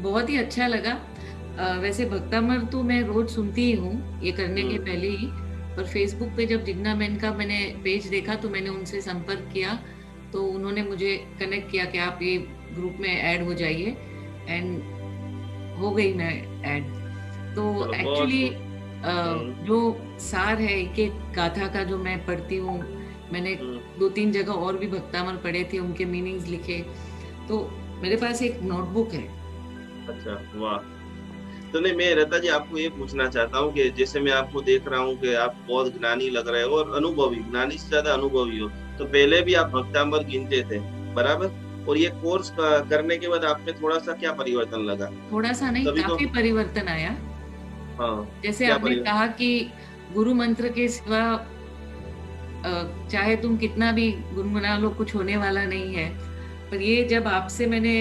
बहुत ही अच्छा लगा. वैसे भक्तामर तो मैं रोज सुनती ही हूँ ये करने के पहले ही, पर फेसबुक पे जब जिग्ना मैन का मैंने पेज देखा तो मैंने उनसे संपर्क किया, तो उन्होंने मुझे कनेक्ट किया कि आप ये ग्रुप में ऐड हो जाइए, एंड हो गई मैं ऐड। तो चलो, बहुत एक्चुअली हम्म, जो सार है एक एक गाथा का जो मैं पढ़ती हूँ, मैंने 2-3 जगह और भी भक्तामर पढ़े थे, उनके मीनिंग्स लिखे, तो मेरे पास एक नोटबुक है। अच्छा, वाह। तो नहीं, मैं रता जी आपको ये पूछना चाहता हूँ कि जैसे मैं आपको देख रहा हूँ कि आप बहुत ज्ञानी लग रहे हो और अनुभवी, ज्ञानी से ज्यादा अनुभवी हो, तो पहले भी आप भक्तामर गिनते थे, बराबर? और ये कोर्स करने के बाद आप में थोड़ा सा क्या परिवर्तन लगा? थोड़ा सा नहीं, तभी तो, काफी परिवर्तन आया। हाँ, जैसे क्या आपने परिवर्तन? कहा कि गुरु मंत्र के सिवा चाहे तुम कितना भी गुनगुना लो कुछ होने वाला नहीं है, पर ये जब आपसे मैंने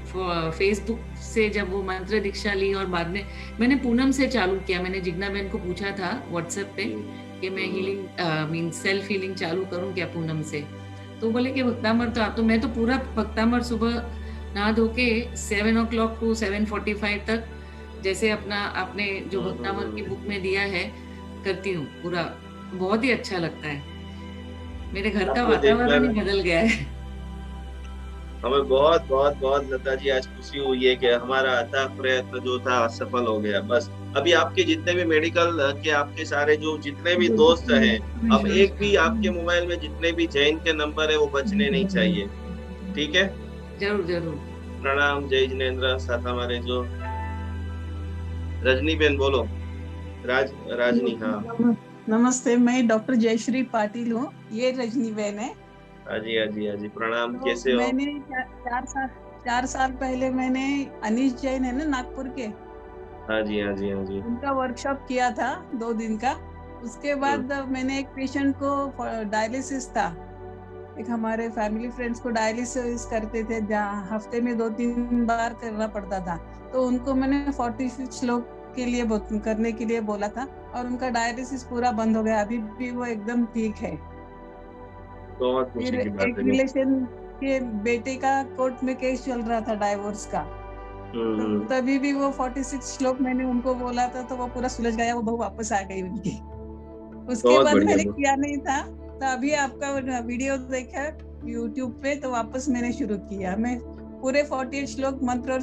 फेसबुक से जब वो मंत्र दीक्षा ली और बाद में मैंने पूनम से चालू किया, मैंने जिग्ना बहन को पूछा था व्हाट्सएप पे कि मैं हीलिंग मीन सेल्फ हीलिंग चालू करूं क्या पूनम से, तो बोले कि भक्तामर तो आप, तो मैं तो पूरा भक्तामर सुबह नहा धो के 7 o'clock to 7:45 तक, जैसे अपना आपने जो भक्तामर की बुक में दिया है करती हूँ पूरा, बहुत ही अच्छा लगता है, मेरे घर का आपको वातावरण देखकर ही बदल गया है। हमें बहुत बहुत बहुत लता जी आज खुशी हुई है कि हमारा अथक प्रयत्न जो था सफल हो गया। बस अभी आपके जितने भी मेडिकल के आपके सारे जो जितने भी दोस्त हैं, अब एक भी आपके मोबाइल में जितने भी जैन के नंबर है वो बचने नहीं चाहिए, ठीक है? जरूर जरूर। प्रणाम, जय जिनेन्द्र। साथ हमारे जो रजनी बेन, बोलो। राजनी, हाँ। नमस्ते, मैं डॉक्टर जयश्री पाटिल हूँ, ये रजनी बहन है। हाँ जी, हाँ जी, हाँ जी, प्रणाम। तो कैसे हो? मैंने 4 साल पहले मैंने अनीश जैन है ना नागपुर के, हाँ जी, हाँ जी, हाँ जी। उनका वर्कशॉप किया था 2 दिन का। उसके बाद मैंने एक पेशेंट को डायलिसिस था, एक हमारे फैमिली फ्रेंड्स को डायलिसिस करते थे जहाँ हफ्ते में 2-3 बार करना पड़ता था, तो उनको मैंने 46 श्लोक के लिए करने के लिए बोला था और उनका डायलिसिस पूरा बंद हो गया, अभी भी वो एकदम ठीक है। बहुत खुशी फिर की बात एक है। रिलेशन के बेटे का कोर्ट में केस चल रहा था डाइवोर्स का, तो तभी भी वो 46 श्लोक मैंने उनको बोला था, तो वो पूरा सुलझ गया, वो बहू वापस आ गई उनकी। उसके बहुत बाद बढ़िया। मैंने किया नहीं था, तो अभी आपका वीडियो देखा यूट्यूब पे, तो वापस मैंने शुरू किया। मैं पूरे 48 श्लोक मंत्र और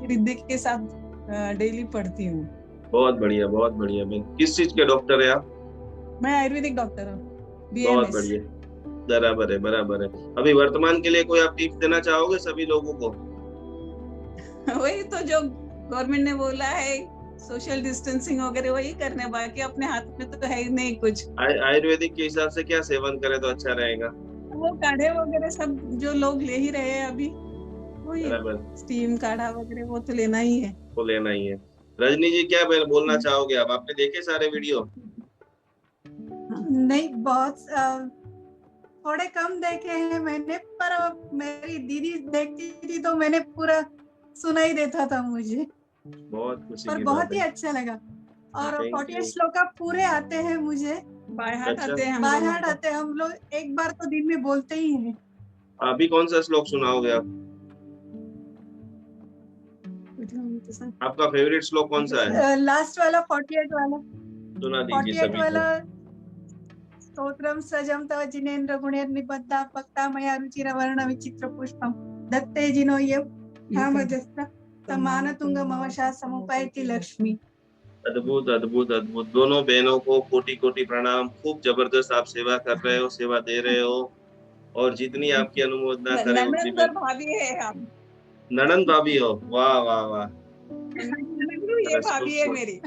रिद्धि के साथ डेली पढ़ती हूँ। बहुत बढ़िया, बहुत बढ़िया। बेन, किस चीज के डॉक्टर है आप? मैं आयुर्वेदिक डॉक्टर हूँ, बहुत BMS। बढ़िया, बराबर है, बराबर है। अभी वर्तमान के लिए कोई आप टिप्स देना चाहोगे सभी लोगों को? वही तो जो गवर्नमेंट ने बोला है, सोशल डिस्टेंसिंग वगैरह वही करने, बाकी अपने हाथ में तो है ही नहीं कुछ। आयुर्वेदिक के हिसाब से क्या सेवन करें तो अच्छा रहेगा? वो काढ़े वगैरह सब जो लोग ले ही रहे हैं अभी, वही बराबर, स्टीम काढ़ा वगैरह वो तो लेना ही है। वो लेना ही है। रजनी जी, क्या बोलना चाहोगे आप? आपने देखे सारे वीडियो? नहीं, बहुत थोड़े कम देखे हैं मैंने, पर मेरी दीदी देखती थी तो मैंने पूरा सुनाई देता था मुझे, बहुत खुशी पर की बहुत बात ही है। अच्छा लगा। और Thank 48 you। श्लोक पूरे आते हैं मुझे, बाय हार्ट अच्छा। आते हैं हम बाय लोगों हार्ट को। आते हैं, हम लोग एक बार तो दिन में बोलते ही हैं। अभी कौन सा श्लोक सुनाओगे आप? आपका फेवरेट श्लोक कौन सा है? लास्ट वाला 48 वाला, सुना दीजिए 48 सभी वाला। को। स्तोत्रम सजम तव जिनेन्द्र गुणेर निबद्धा भक्ता मया रुचिर वर्ण विचित्र पुष्पम दत्ते जिनो ये धामजस्त्र समान तुंग मवशा समुपैति लक्ष्मी। अद्भुत, अद्भुत, अद्भुत। दोनों बहनों को कोटि कोटि प्रणाम। खूब जबरदस्त आप सेवा कर रहे हो, सेवा दे रहे हो, और जितनी आपकी अनुमोदना करे उतनी ननंद और भाभी है आप। ननंद भाभी हो? वाह वाह वाह, ये भाभी है मेरी।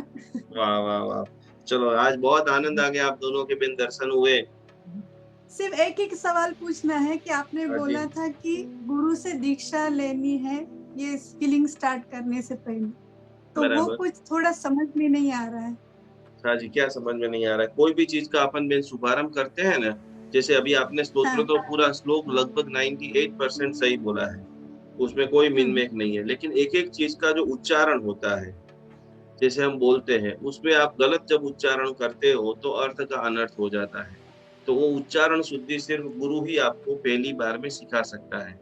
वाह वाह वाह। चलो, आज बहुत आनंद आ गया, आप दोनों के बिन दर्शन हुए। सिर्फ एक एक सवाल पूछना है कि आपने हाँ जी। बोला था कि गुरु से दीक्षा लेनी है ये स्किलिंग स्टार्ट करने से पहले, तो वो बराबर। कुछ थोड़ा समझ में नहीं आ रहा है। हाँ जी, क्या समझ में नहीं आ रहा है? कोई भी चीज का अपन बिन शुभारंभ करते हैं ना, जैसे अभी आपने स्तोत्र हाँ। तो पूरा श्लोक लगभग 98% सही बोला है, उसमें कोई मिनमेक नहीं है, लेकिन एक एक चीज का जो उच्चारण होता है, जैसे हम बोलते हैं, उसमें आप गलत जब उच्चारण करते हो तो अर्थ का अनर्थ हो जाता है। तो वो उच्चारण शुद्धि सिर्फ गुरु ही आपको पहली बार में सिखा सकता है।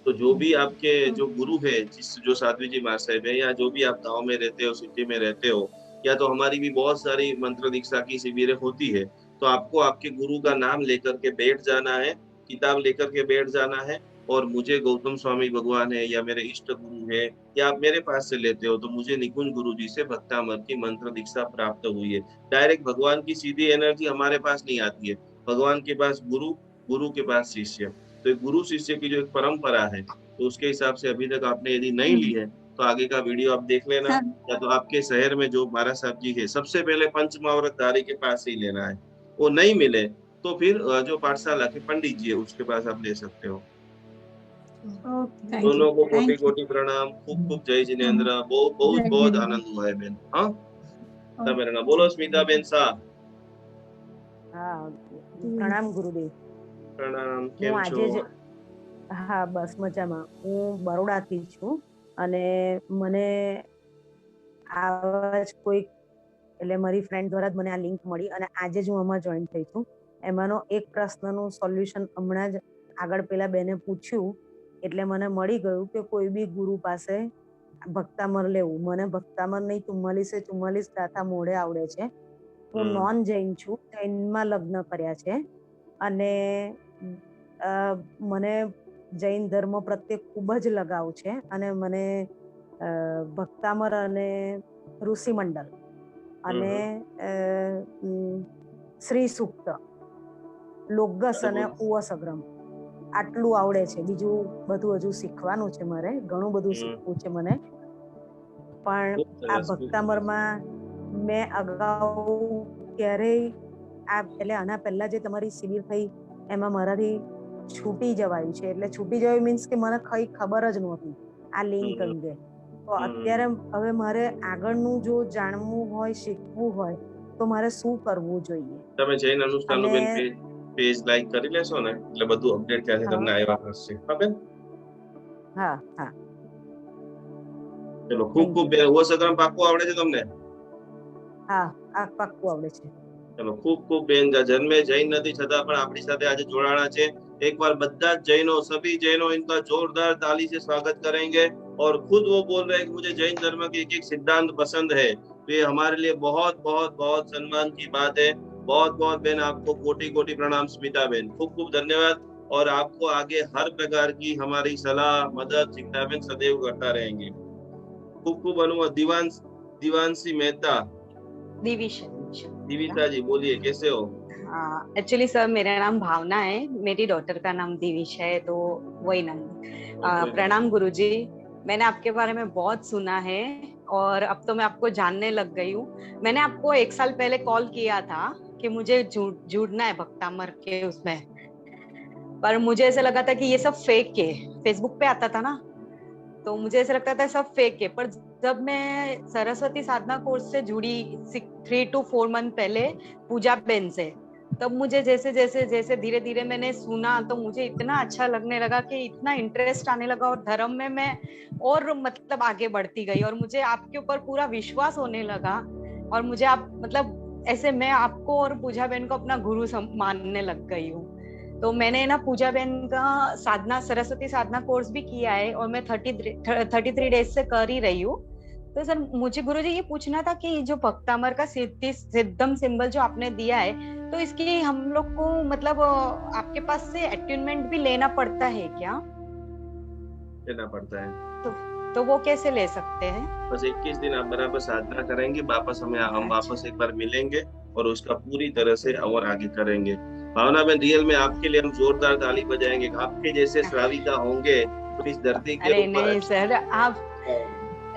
तो जो भी आपके जो गुरु है, जो साध्वी जी महाशय है, या जो भी आप गांव में रहते हो, सिटी में रहते हो, या तो हमारी भी बहुत सारी मंत्र दीक्षा की शिविरें होती है, तो आपको आपके गुरु का नाम लेकर के बैठ जाना है, किताब लेकर के बैठ जाना है, और मुझे गौतम स्वामी भगवान है या मेरे इष्ट गुरु है, या आप मेरे पास से लेते हो तो मुझे निकुंज गुरु जी से भक्तामर की मंत्र दीक्षा प्राप्त हुई है। डायरेक्ट भगवान की सीधी एनर्जी हमारे पास नहीं आती है, भगवान के पास गुरु, गुरु के पास शिष्य। तो एक गुरु शिष्य की जो एक परंपरा है, तो उसके हिसाब से अभी तक आपने यदि नहीं ली है तो आगे का वीडियो आप देख लेना, या तो आपके शहर में जो महाराज साहब जी है, सबसे पहले पंच महाव्रतधारी के पास ही लेना है। वो नहीं मिले तो फिर जो पाठशाला के पंडित जी है उसके पास आप ले सकते हो। दोनों को कोटि कोटि प्रणाम, खूब खूब जय जिनेंद्र, बहुत बहुत बहुत आनंद हुआ है बेन। हाँ मेरा नाम बोलो स्मिता बेन साहब। પ્રણામ ગુરુદેવ. પ્રણામ, હું કેમ આજે છો? જ હા બસ મજામાં. હું બરોડાથી છું અને મને આવા જ કોઈ એટલે મારી ફ્રેન્ડ દ્વારા જ મને આ લિંક મળી અને આજે જ હું આમાં જોઈન થઈ છું. એમાંનો એક પ્રશ્નનું સોલ્યુશન હમણાં જ આગળ પેલા બેને પૂછ્યું એટલે મને મળી ગયું કે કોઈ બી ગુરુ પાસે ભક્તામર લેવું. મને ભક્તામર નહીં 44 ગાથા મોઢે આવડે છે. હું નોન જૈન છું, જૈનમાં લગ્ન કર્યા છે અને મને જૈન ધર્મ પ્રત્યે ખૂબ જ લગાવ છે અને મને ભક્તામર અને ઋષિમંડળ અને શ્રી સૂક્ત, લોગસ અને ઉવસગ્રમ આટલું આવડે છે. બીજું બધું હજુ શીખવાનું છે મારે, ઘણું બધું શીખવું છે મને. પણ આ ભક્તામરમાં મેં અગાઉ ક્યારેય એટલે આના પહેલા જે તમારી શિબિર થઈ એમાં મારાથી છૂટી જવાયું છે. એટલે છૂટી જવાયું મીન્સ કે મને કઈ ખબર જ નહોતી આ લિંક અંગે. તો અત્યારે હવે મારે આગળનું જો જાણવું હોય, શીખવું હોય તો મારે શું કરવું જોઈએ? તમે જૈન અનુષ્ઠાનનું બેન પેજ લાઈક કરી લેશો ને એટલે બધું અપડેટ ત્યાંથી તમને આવ્યા કરશે. હા બેન? હા હા. ચલો ખૂબ ખૂબ બેન. ઉવસગ્રમ પાક્કું આવડે છે તમને? હા આ પાક્કું આવડે છે. ચલો ખૂબ ખૂબ બેન. જન્મે જૈન નથી છતાં પણ આપણી સાથે આજે જોડાણા છે. एक बार બધા જ जैनो, सभी जैनों इनका जोरदार ताली से स्वागत करेंगे। और खुद वो बोल रहे हैं कि मुझे जैन धर्म के एक एक सिद्धांत पसंद है, तो ये हमारे लिए बहुत बहुत बहुत सम्मान की बात है। बहुत बहुत बेन आपको कोटि कोटि प्रणाम स्मिता बेन, खूब खूब धन्यवाद। और आपको आगे हर प्रकार की हमारी सलाह मदद स्मिता बेन सदैव करता रहेंगे। खूब खूब अनुमोदन। दिवांशी मेहता। दिविशा जी बोलिए, कैसे हो? एक्चुअली सर मेरा नाम भावना है, मेरी डॉटर का नाम दिविश है, तो वही नाम। प्रणाम गुरुजी, मैंने आपके बारे में बहुत सुना है और अब तो मैं आपको जानने लग गई हूँ। मैंने आपको 1 साल पहले कॉल किया था कि मुझे जुड़ना है भक्तामर के उसमें, पर मुझे ऐसा लगा था कि ये सब फेक है। फेसबुक पे आता था ना, तो मुझे ऐसा लगता था सब फेक है। पर जब मैं सरस्वती साधना कोर्स से जुड़ी 3 to 4 मंथ पहले पूजा बेन से, तब मुझे जैसे जैसे जैसे धीरे धीरे मैंने सुना तो मुझे इतना अच्छा लगने लगा कि इतना इंटरेस्ट आने लगा और धर्म में मैं और मतलब आगे बढ़ती गई और मुझे आपके ऊपर पूरा विश्वास होने लगा। और मुझे आप मतलब ऐसे मैं आपको और पूजा बेन को अपना गुरु मानने लग गई हूँ। तो मैंने ना पूजा बेन का साधना सरस्वती साधना कोर्स भी किया है और मैं 33 डेज से कर ही रही हूँ। तो सर मुझे गुरुजी ये पूछना था कि जो भक्तामर का सिद्धम सिंबल जो आपने दिया है, तो इसकी हम लोग को मतलब आपके पास से अट्यूनमेंट भी लेना पड़ता है क्या? लेना पड़ता है। तो वो कैसे ले सकते हैं? बस 21 दिन आप बराबर साधना करेंगे, वापस हम वापस एक बार मिलेंगे और उसका पूरी तरह से और आगे करेंगे। भावना में रियल में आपके लिए हम जोरदार ताली बजाएंगे। आपके जैसे श्राविका होंगे तो इस धरती के अरे नहीं सर, आप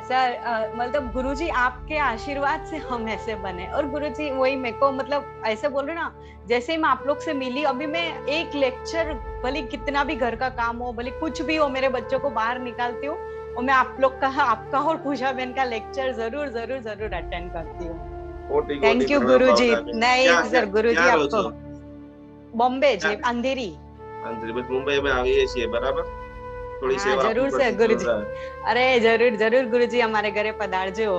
सर मतलब गुरुजी आपके आशीर्वाद से हम ऐसे बने। और गुरुजी वही मेरे को मतलब ऐसे बोल रहे ना, जैसे मैं आप लोग से मिली, अभी मैं एक लेक्चर भले कितना भी घर का काम हो, भले कुछ भी हो, मेरे बच्चों को बाहर निकालती हूँ और मैं आप लोग का, आपका और पूजा बेन का लेक्चर जरूर जरूर जरूर अटेंड करती हूँ। थैंक यू गुरुजी। नहीं सर गुरुजी आपको बॉम्बे जी, अंधेरी बस मुंबई में आવીએ છીએ બરાબર, थोड़ी सेवा जरूर से गुरुजी। अरे जरूर जरूर गुरुजी, हमारे घरे पधारजो।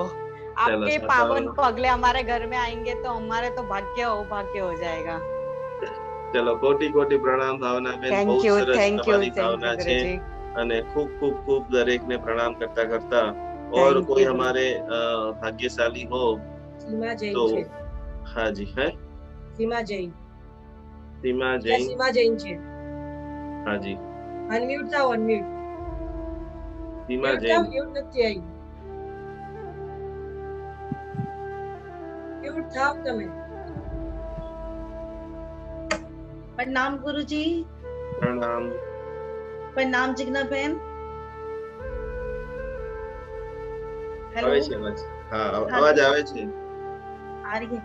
आपके पावन पगले हमारे घर में आएंगे तो हमारे तो भाग्य हो जाएगा। चलो कोटि कोटि प्रणाम भावना बेन, थैंक यू गुरुजी। અને ખૂબ ખૂબ ખૂબ દરેકને પ્રણામ કરતા કરતા और Thank कोई you. हमारे भाग्यशाली हो सीमा जैन तो છે हाँ जी है सीमा जैन सीमा या जैन सीमा जैन છે हाँ जी અનમ્યુટ થાવ અનમ્યુટ सीमा म्यूट जैन થાવ म्यूट નથી આવી म्यूट થાવ તમે प्रणाम गुरुजी। प्रणाम प्रणाम जिग्ना बहन। हेलो આવે છે અવાજ હા हाँ અવાજ जी, આવે છે आ रही है।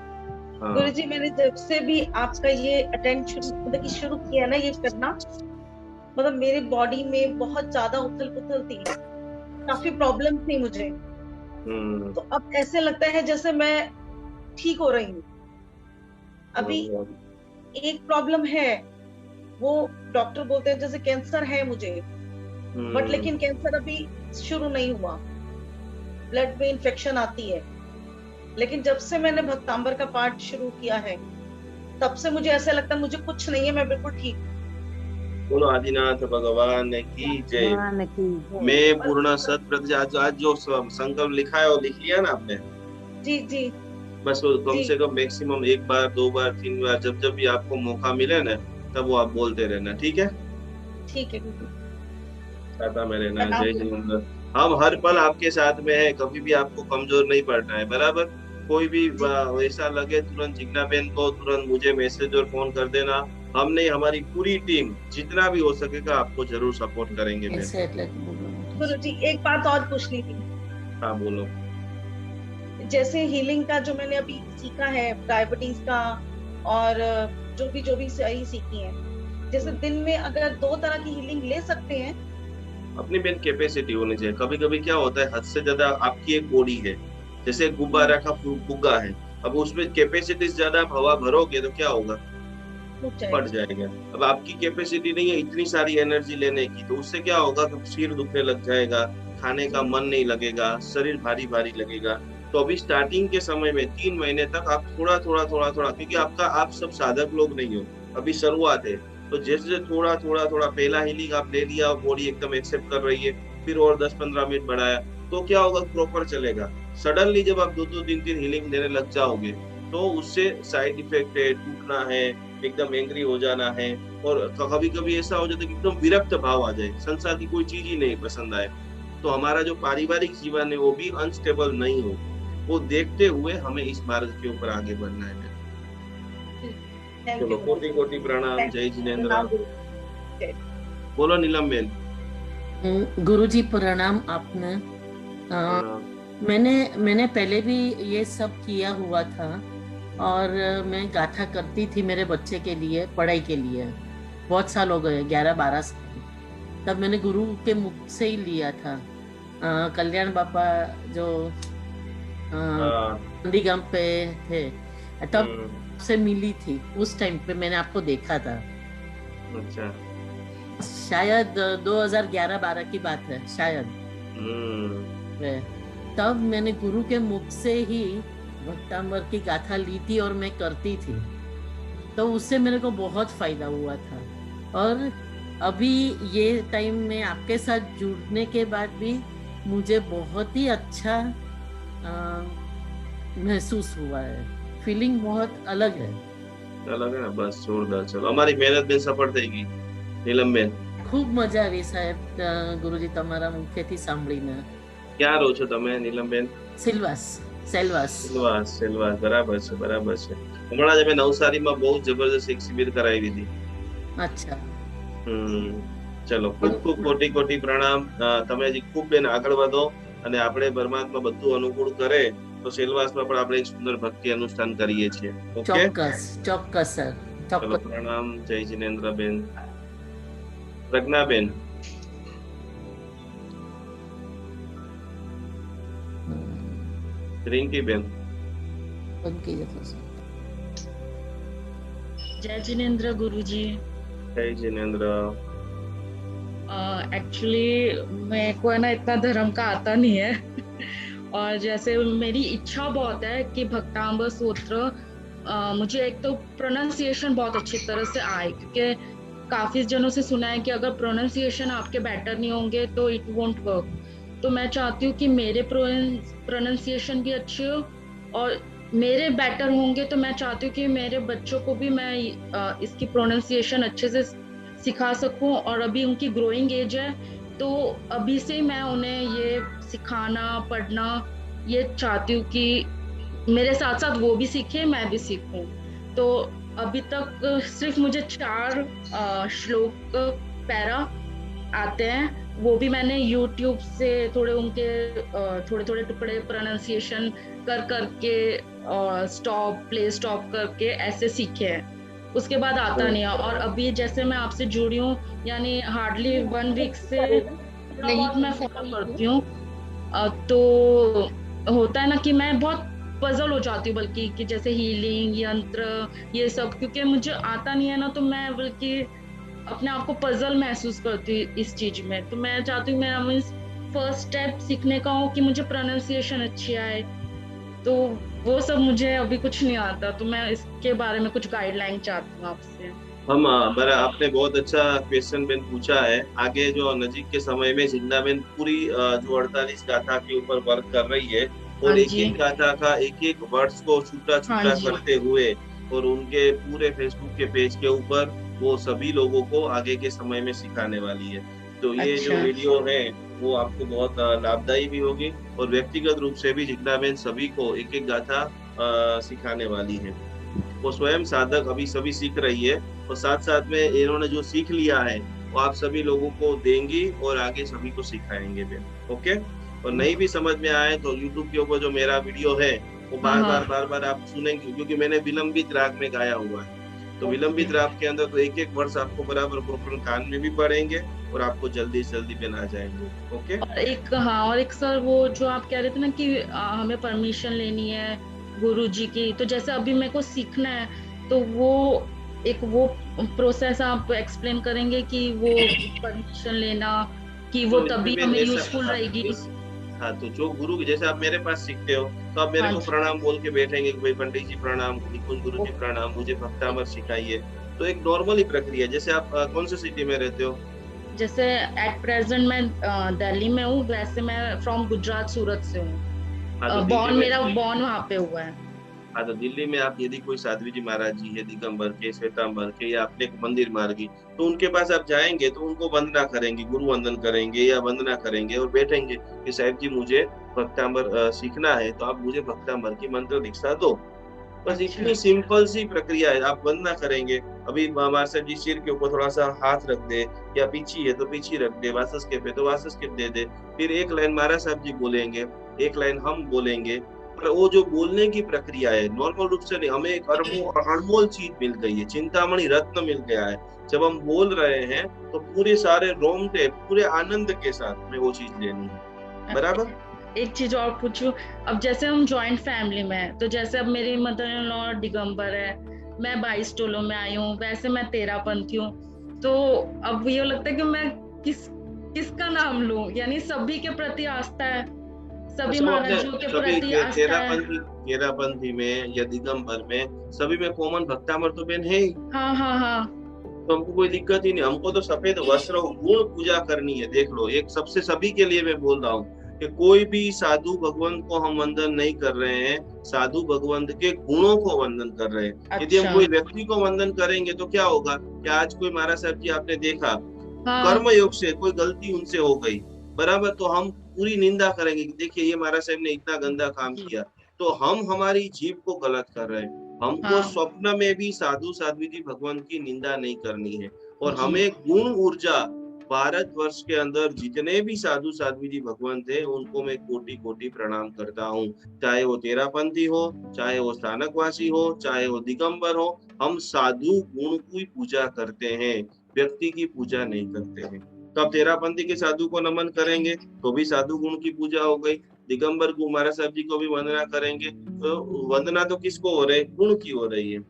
हाँ गुरुजी मैंने जब से भी आपका ये अटेंड मतलब कि शुरू किया ना ये करना, मतलब मेरे बॉडी में बहुत ज्यादा उथल पुथल थी, काफी प्रॉब्लम थी मुझे। हम्म तो अब ऐसे लगता है जैसे मैं ठीक हो रही हूँ। अभी एक प्रॉब्लम है, वो डॉक्टर बोलते हैं जैसे कैंसर है मुझे, बट लेकिन कैंसर अभी शुरू नहीं हुआ, ब्लड में इन्फेक्शन आती है। लेकिन जब से मैंने भक्तांबर का पाठ शुरू किया है तब से मुझे ऐसा लगता है मुझे कुछ नहीं है, मैं बिल्कुल ठीक हूँ। बोलो आदिनाथ भगवान की जय। ભગવાન કી જય. मैं पूर्ण शत प्रतिशत आज जो संकल्प लिखा है वो लिख लिया ना आपने? जी जी बस वो कम जी। से कम मैक्सिमम 1 बार 2 बार 3 बार जब जब भी आपको मौका मिले ना तब वो आप बोलते रहना, ठीक है? ठीक है गुरु। साथ में रहना। प्रणाम जय गुरु। जिनेंद्र। हम हर पल आपके साथ में है, कभी भी आपको कमजोर नहीं पड़ना है, बराबर? कोई भी वैसा लगे तुरंत जिग्ना बहन को तुरंत मुझे मैसेज और फोन कर देना। हमने हमारी पूरी टीम जितना भी हो सकेगा आपको जरूर सपोर्ट करेंगे बहन। ऐसे એટલે કે બોલો. गुरु जी एक बात और पूछनी थी, हाँ बोलो। जैसे हीलिंग का जो मैंने अभी सीखा है, डायबिटीज का और जो भी सही सीखी है, जैसे दिन में अगर 2 तरह की हीलिंग ले सकते हैं। अपनी बेन कैपेसिटी होनी चाहिए। कभी कभी क्या होता है हद से ज्यादा आपकी एक बॉडी है, जैसे गुब्बारा का फुग्गा है, अब उसमें कैपेसिटी से ज्यादा आप हवा भरोगे तो क्या होगा? फट जाएगा। अब आपकी कैपेसिटी नहीं है इतनी सारी एनर्जी लेने की, तो उससे क्या होगा कि सिर दुखने लग जाएगा, खाने का मन नहीं लगेगा, शरीर भारी भारी लगेगा। तो अभी स्टार्टिंग के समय में 3 महीने तक आप थोड़ा क्योंकि आप सब साधक लोग नहीं हो, अभी शुरुआत है, तो जैसे थोड़ा पहला हीलिंग आप ले लिया, बॉडी एकदम एक्सेप्ट कर रही है, फिर और 10-15 मिनट बढ़ाया, तो क्या होगा? प्रॉपर चलेगा। सडनली जब आप 2-2 3-3 हीलिंग देने लग जाओगे तो उससे साइड इफेक्ट है, टूटना है, एकदम एंग्री हो जाना है, और कभी कभी ऐसा हो जाता है कि एकदम विरक्त भाव आ जाए, संसार की कोई चीज ही नहीं पसंद आए, तो हमारा जो पारिवारिक जीवन है वो भी अनस्टेबल नहीं हो, वो देखते हुए हमें इस मार्ग के ऊपर आगे बढ़ना है। चलो कोटि कोटि प्रणाम। जय जिनेंद्र। बोलो नीलम बेन। गुरुजी प्रणाम। आपने मैंने पहले भी ये सब किया हुआ था और मैं गाथा करती थी मेरे बच्चे के लिए, पढ़ाई के लिए। बहुत साल हो गए, 11-12 साल। तब मैंने गुरु के मुख से ही लिया था। कल्याण बापा जो नंदीगाम पे थे, तब से मिली थी। उस टाइम पे मैंने आपको देखा था। अच्छा। शायद 2011-12 की बात है शायद। तब मैंने गुरु के मुख से ही भक्तांबर की गाथा ली थी और मैं करती थी, तो उससे मेरे को बहुत फायदा हुआ था। और अभी ये टाइम में आपके साथ जुड़ने के बाद भी मुझे बहुत ही अच्छा महसूस हुआ है। फीलिंग बहुत अलग है ना? बस जोरदार। चलो हमारी मेहनत में सफल थी नीलम बेन। खूब मजा આવી સાહેબ ગુરુજી તમારા મુખેથી સાંભળીને। ક્યાં રહો છો તમે નીલમ બેન? સેલવાસ। બરાબર છે। હમણાં જ અમે નવસારીમાં બહુ જબરદસ્ત એક શિબિર કરાવી હતી। અચ્છા। ચલો ખૂબ કોટી પ્રણામ। તમે હજી ખૂબ બેન આગળ વધો અને આપણે પરમાત્મા બધું અનુકૂળ કરે તો સેલવાસમાં પણ આપણે એક સુંદર ભક્તિ અનુષ્ઠાન કરીએ છીએ। ઓકે, ચોક્કસ સર, ચલો પ્રણામ। જય जिनेंद्र બેન। प्रज्ञा बेन। रिंकी बेन। जय जिनेंद्र गुरुजी। जय जिनेंद्र। एक्चुअली मेरे को है ना इतना धर्म का आता नहीं है और जैसे मेरी इच्छा बहुत है कि भक्तांबर सूत्र मुझे एक तो प्रोनाउंसिएशन बहुत अच्छी तरह से आए, क्योंकि काफी जनों से सुना है कि अगर प्रोनाउंसिएशन आपके बेटर नहीं होंगे तो इट वोंट वर्क। तो मैं चाहती हूँ कि मेरे प्रोनाउंसिएशन भी अच्छे हो और मेरे बेटर होंगे तो मैं चाहती हूँ कि मेरे बच्चों को भी मैं इसकी प्रोनाउंसिएशन अच्छे से सिखा सकूं। और अभी उनकी ग्रोइंग एज है तो अभी से मैं उन्हें ये सिखाना पढ़ना ये चाहती हूँ कि मेरे साथ साथ वो भी सीखे मैं भी सीखूं। तो अभी तक सिर्फ मुझे 4 श्लोक पैरा आते हैं, वो भी मैंने YouTube से थोड़े उनके थोड़े थोड़े टुकड़े प्रोनाउंसिएशन कर करके स्टॉप प्ले स्टॉप करके ऐसे सीखे हैं। उसके बाद आता नहीं है। और अभी जैसे मैं आपसे जुड़ी हूँ यानी हार्डली 1 वीक से बहुत मैं फॉलो करती हूँ, तो होता है ना कि मैं बहुत पजल हो जाती हूँ बल्कि कि जैसे हीलिंग यंत्र ये सब क्योंकि मुझे आता नहीं है ना, तो मैं बल्कि अपने आप को पजल महसूस करती हूँ इस चीज में। तो मैं चाहती हूँ मेरा मीन्स फर्स्ट स्टेप सीखने का हो कि मुझे प्रोनाउंसिएशन अच्छी आए, तो वो सब मुझे अभी कुछ नहीं आता। तो मैं इसके बारे में कुछ गाइडलाइन चाहती हूँ आपसे। आपने बहुत अच्छा क्वेश्चन बेन पूछा है। आगे जो नजीक के समय में जिंदा बेन पूरी जो 48 गाथा के ऊपर वर्क कर रही है और एक एक गाथा का एक एक वर्ड्स को छूटा छूटा करते हुए और उनके पूरे फेसबुक के पेज के ऊपर वो सभी लोगों को आगे के समय में सिखाने वाली है। तो ये जो वीडियो है वो आपको बहुत लाभदायी भी होगी और व्यक्तिगत रूप से भी जितना बेन सभी को एक एक गाथा सिखाने वाली है। वो स्वयं साधक अभी सभी सीख रही है और साथ साथ में इन्होंने जो सीख लिया है वो आप सभी लोगों को देंगी और आगे सभी को सिखाएंगे बेन। ओके, और नहीं भी समझ में आए तो YouTube के ऊपर जो मेरा वीडियो है वो बार बार आप सुनेंगे क्योंकि मैंने विलंबित राग में गाया हुआ है। तो विलंबित राग के अंदर तो एक एक वर्ष आपको बराबर प्रॉपर कान में भी पढ़ेंगे और आपको जल्दी से जल्दी बना जाएंगे। ओके, और एक सर वो जो आप कह रहे थे ना कि हमें परमिशन लेनी है गुरुजी की, तो जैसे अभी मेरे को सीखना है तो वो प्रोसेस आप एक्सप्लेन करेंगे कि वो परमिशन लेना कि वो तभी हमें यूजफुल रहेगी। हाँ, तो जो गुरु जैसे आप मेरे पास सीखते हो तो आप मेरे को प्रणाम बोल के बैठेंगे कि भाई पंडित जी प्रणाम, निकुंज गुरु जी प्रणाम, मुझे भक्तामर सिखाइए। तो एक नॉर्मल ही प्रक्रिया। जैसे आप कौन सी सिटी में रहते हो? जैसे एट प्रेजेंट मैं दिल्ली में हूँ, वैसे मैं फ्रॉम गुजरात सूरत से हूँ। मेरा बॉर्न वहाँ पे हुआ है। हाँ, तो दिल्ली में आप यदि कोई साध्वी जी महाराज जी है दिगंबर के श्वेतांबर के या अपने मंदिर मार्गी, तो उनके पास आप जाएंगे तो उनको वंदना करेंगे, गुरु वंदन करेंगे या वंदना करेंगे और बैठेंगे कि साहब जी मुझे भक्तांबर सीखना है तो आप मुझे भक्तांबर की मंत्र दीक्षा दो। बस इतनी सिंपल सी प्रक्रिया है। आप वंदना करेंगे, अभी महाराज साहब जी सिर के ऊपर थोड़ा सा हाथ रख दे या पीछी है तो पीछी रख दे, वासस्केप है तो वासस्केप दे दे, फिर एक लाइन महाराज साहब जी बोलेंगे, एक लाइन हम बोलेंगे। पर वो जो बोलने की प्रक्रिया है नॉर्मल रूप से नहीं, हमें एक अनमोल चीज मिल गई है, चिंतामणि रत्न मिल गया है। जब हम बोल रहे हैं तो पूरे सारे रोंगटे पूरे आनंद के साथ में वो चीज लेनी है। बराबर। एक चीज और पूछूं, अब जैसे हम जॉइंट फैमिली में है तो जैसे अब मेरी मदर इन लॉ दिगंबर है, मैं 22 टोलों में आई हूँ, वैसे मैं 13 पंथी हूँ, तो अब ये लगता है कि मैं किसका नाम लूं, यानी सभी के प्रति आस्था है, सभी महाराजों के प्रति आस्था है। 13 पंथी में या दिगंबर में सभी में कॉमन भक्तामर तो बेन है ही। हाँ। तो हमको कोई दिक्कत ही नहीं, हमको तो सफेद वस्त्र गुण पूजा करनी है। देख लो, एक सबसे सभी के लिए मैं बोल रहा हूँ कि कोई भी साधु भगवंत को हम वंदन नहीं कर रहे हैं, साधु भगवंत के गुणों को वंदन कर रहे हैं। यदि हम कोई व्यक्ति को वंदन करेंगे तो क्या होगा कि आज कोई महाराज साहब जी आपने देखा कर्म योग से कोई गलती उनसे हो गई, बराबर, तो हम पूरी निंदा करेंगे कि देखिए ये महाराज साहब ने इतना गंदा काम किया, तो हम हमारी जीव को गलत कर रहे हैं। हमको स्वप्न में भी साधु साध्वी जी भगवान की निंदा नहीं करनी है और हमें गुण ऊर्जा भारतवर्ष के अंदर जितने भी साधु साध्वी जी भगवान थे उनको मैं कोटि कोटि प्रणाम करता हूँ। चाहे वो 13 पंथी हो, चाहे वो स्थानकवासी हो, चाहे वो दिगंबर हो, हम साधु गुण की पूजा करते हैं, व्यक्ति की पूजा नहीं करते हैं। तो आप 13 पंथी के साधु को नमन करेंगे तो भी साधु गुण की पूजा हो गई। दिगंबर को महाराज साहब जी को भी वंदना करेंगे तो वंदना तो किसको हो रही है? गुण की हो रही है।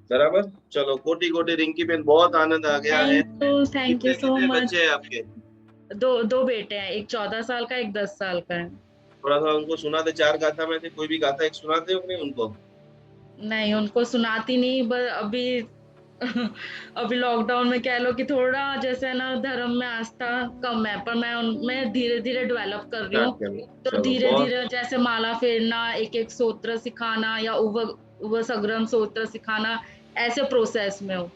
बराबर। चलो, कोटि कोटि रिंकी बेन, बहुत आनंद आ गया है। Thank you so much. बच्चे हैं आपके? दो बेटे हैं, एक 14 साल का, एक 10 साल का है। थोड़ा सा उनको सुनाते, 4 गाथा में से कोई भी गाथा एक सुनाते हो नहीं उनको? नहीं, उनको सुनाती नहीं, अभी अभी लॉकडाउन में कह लो कि थोड़ा जैसे ना धर्म में आस्था कम है, पर मैं धीरे धीरे डेवलप कर रही हूँ। तो धीरे धीरे जैसे माला फेरना, एक एक सूत्र सिखाना या उव सग्रम सूत्र सिखाना, ऐसे प्रोसेस में हूँ।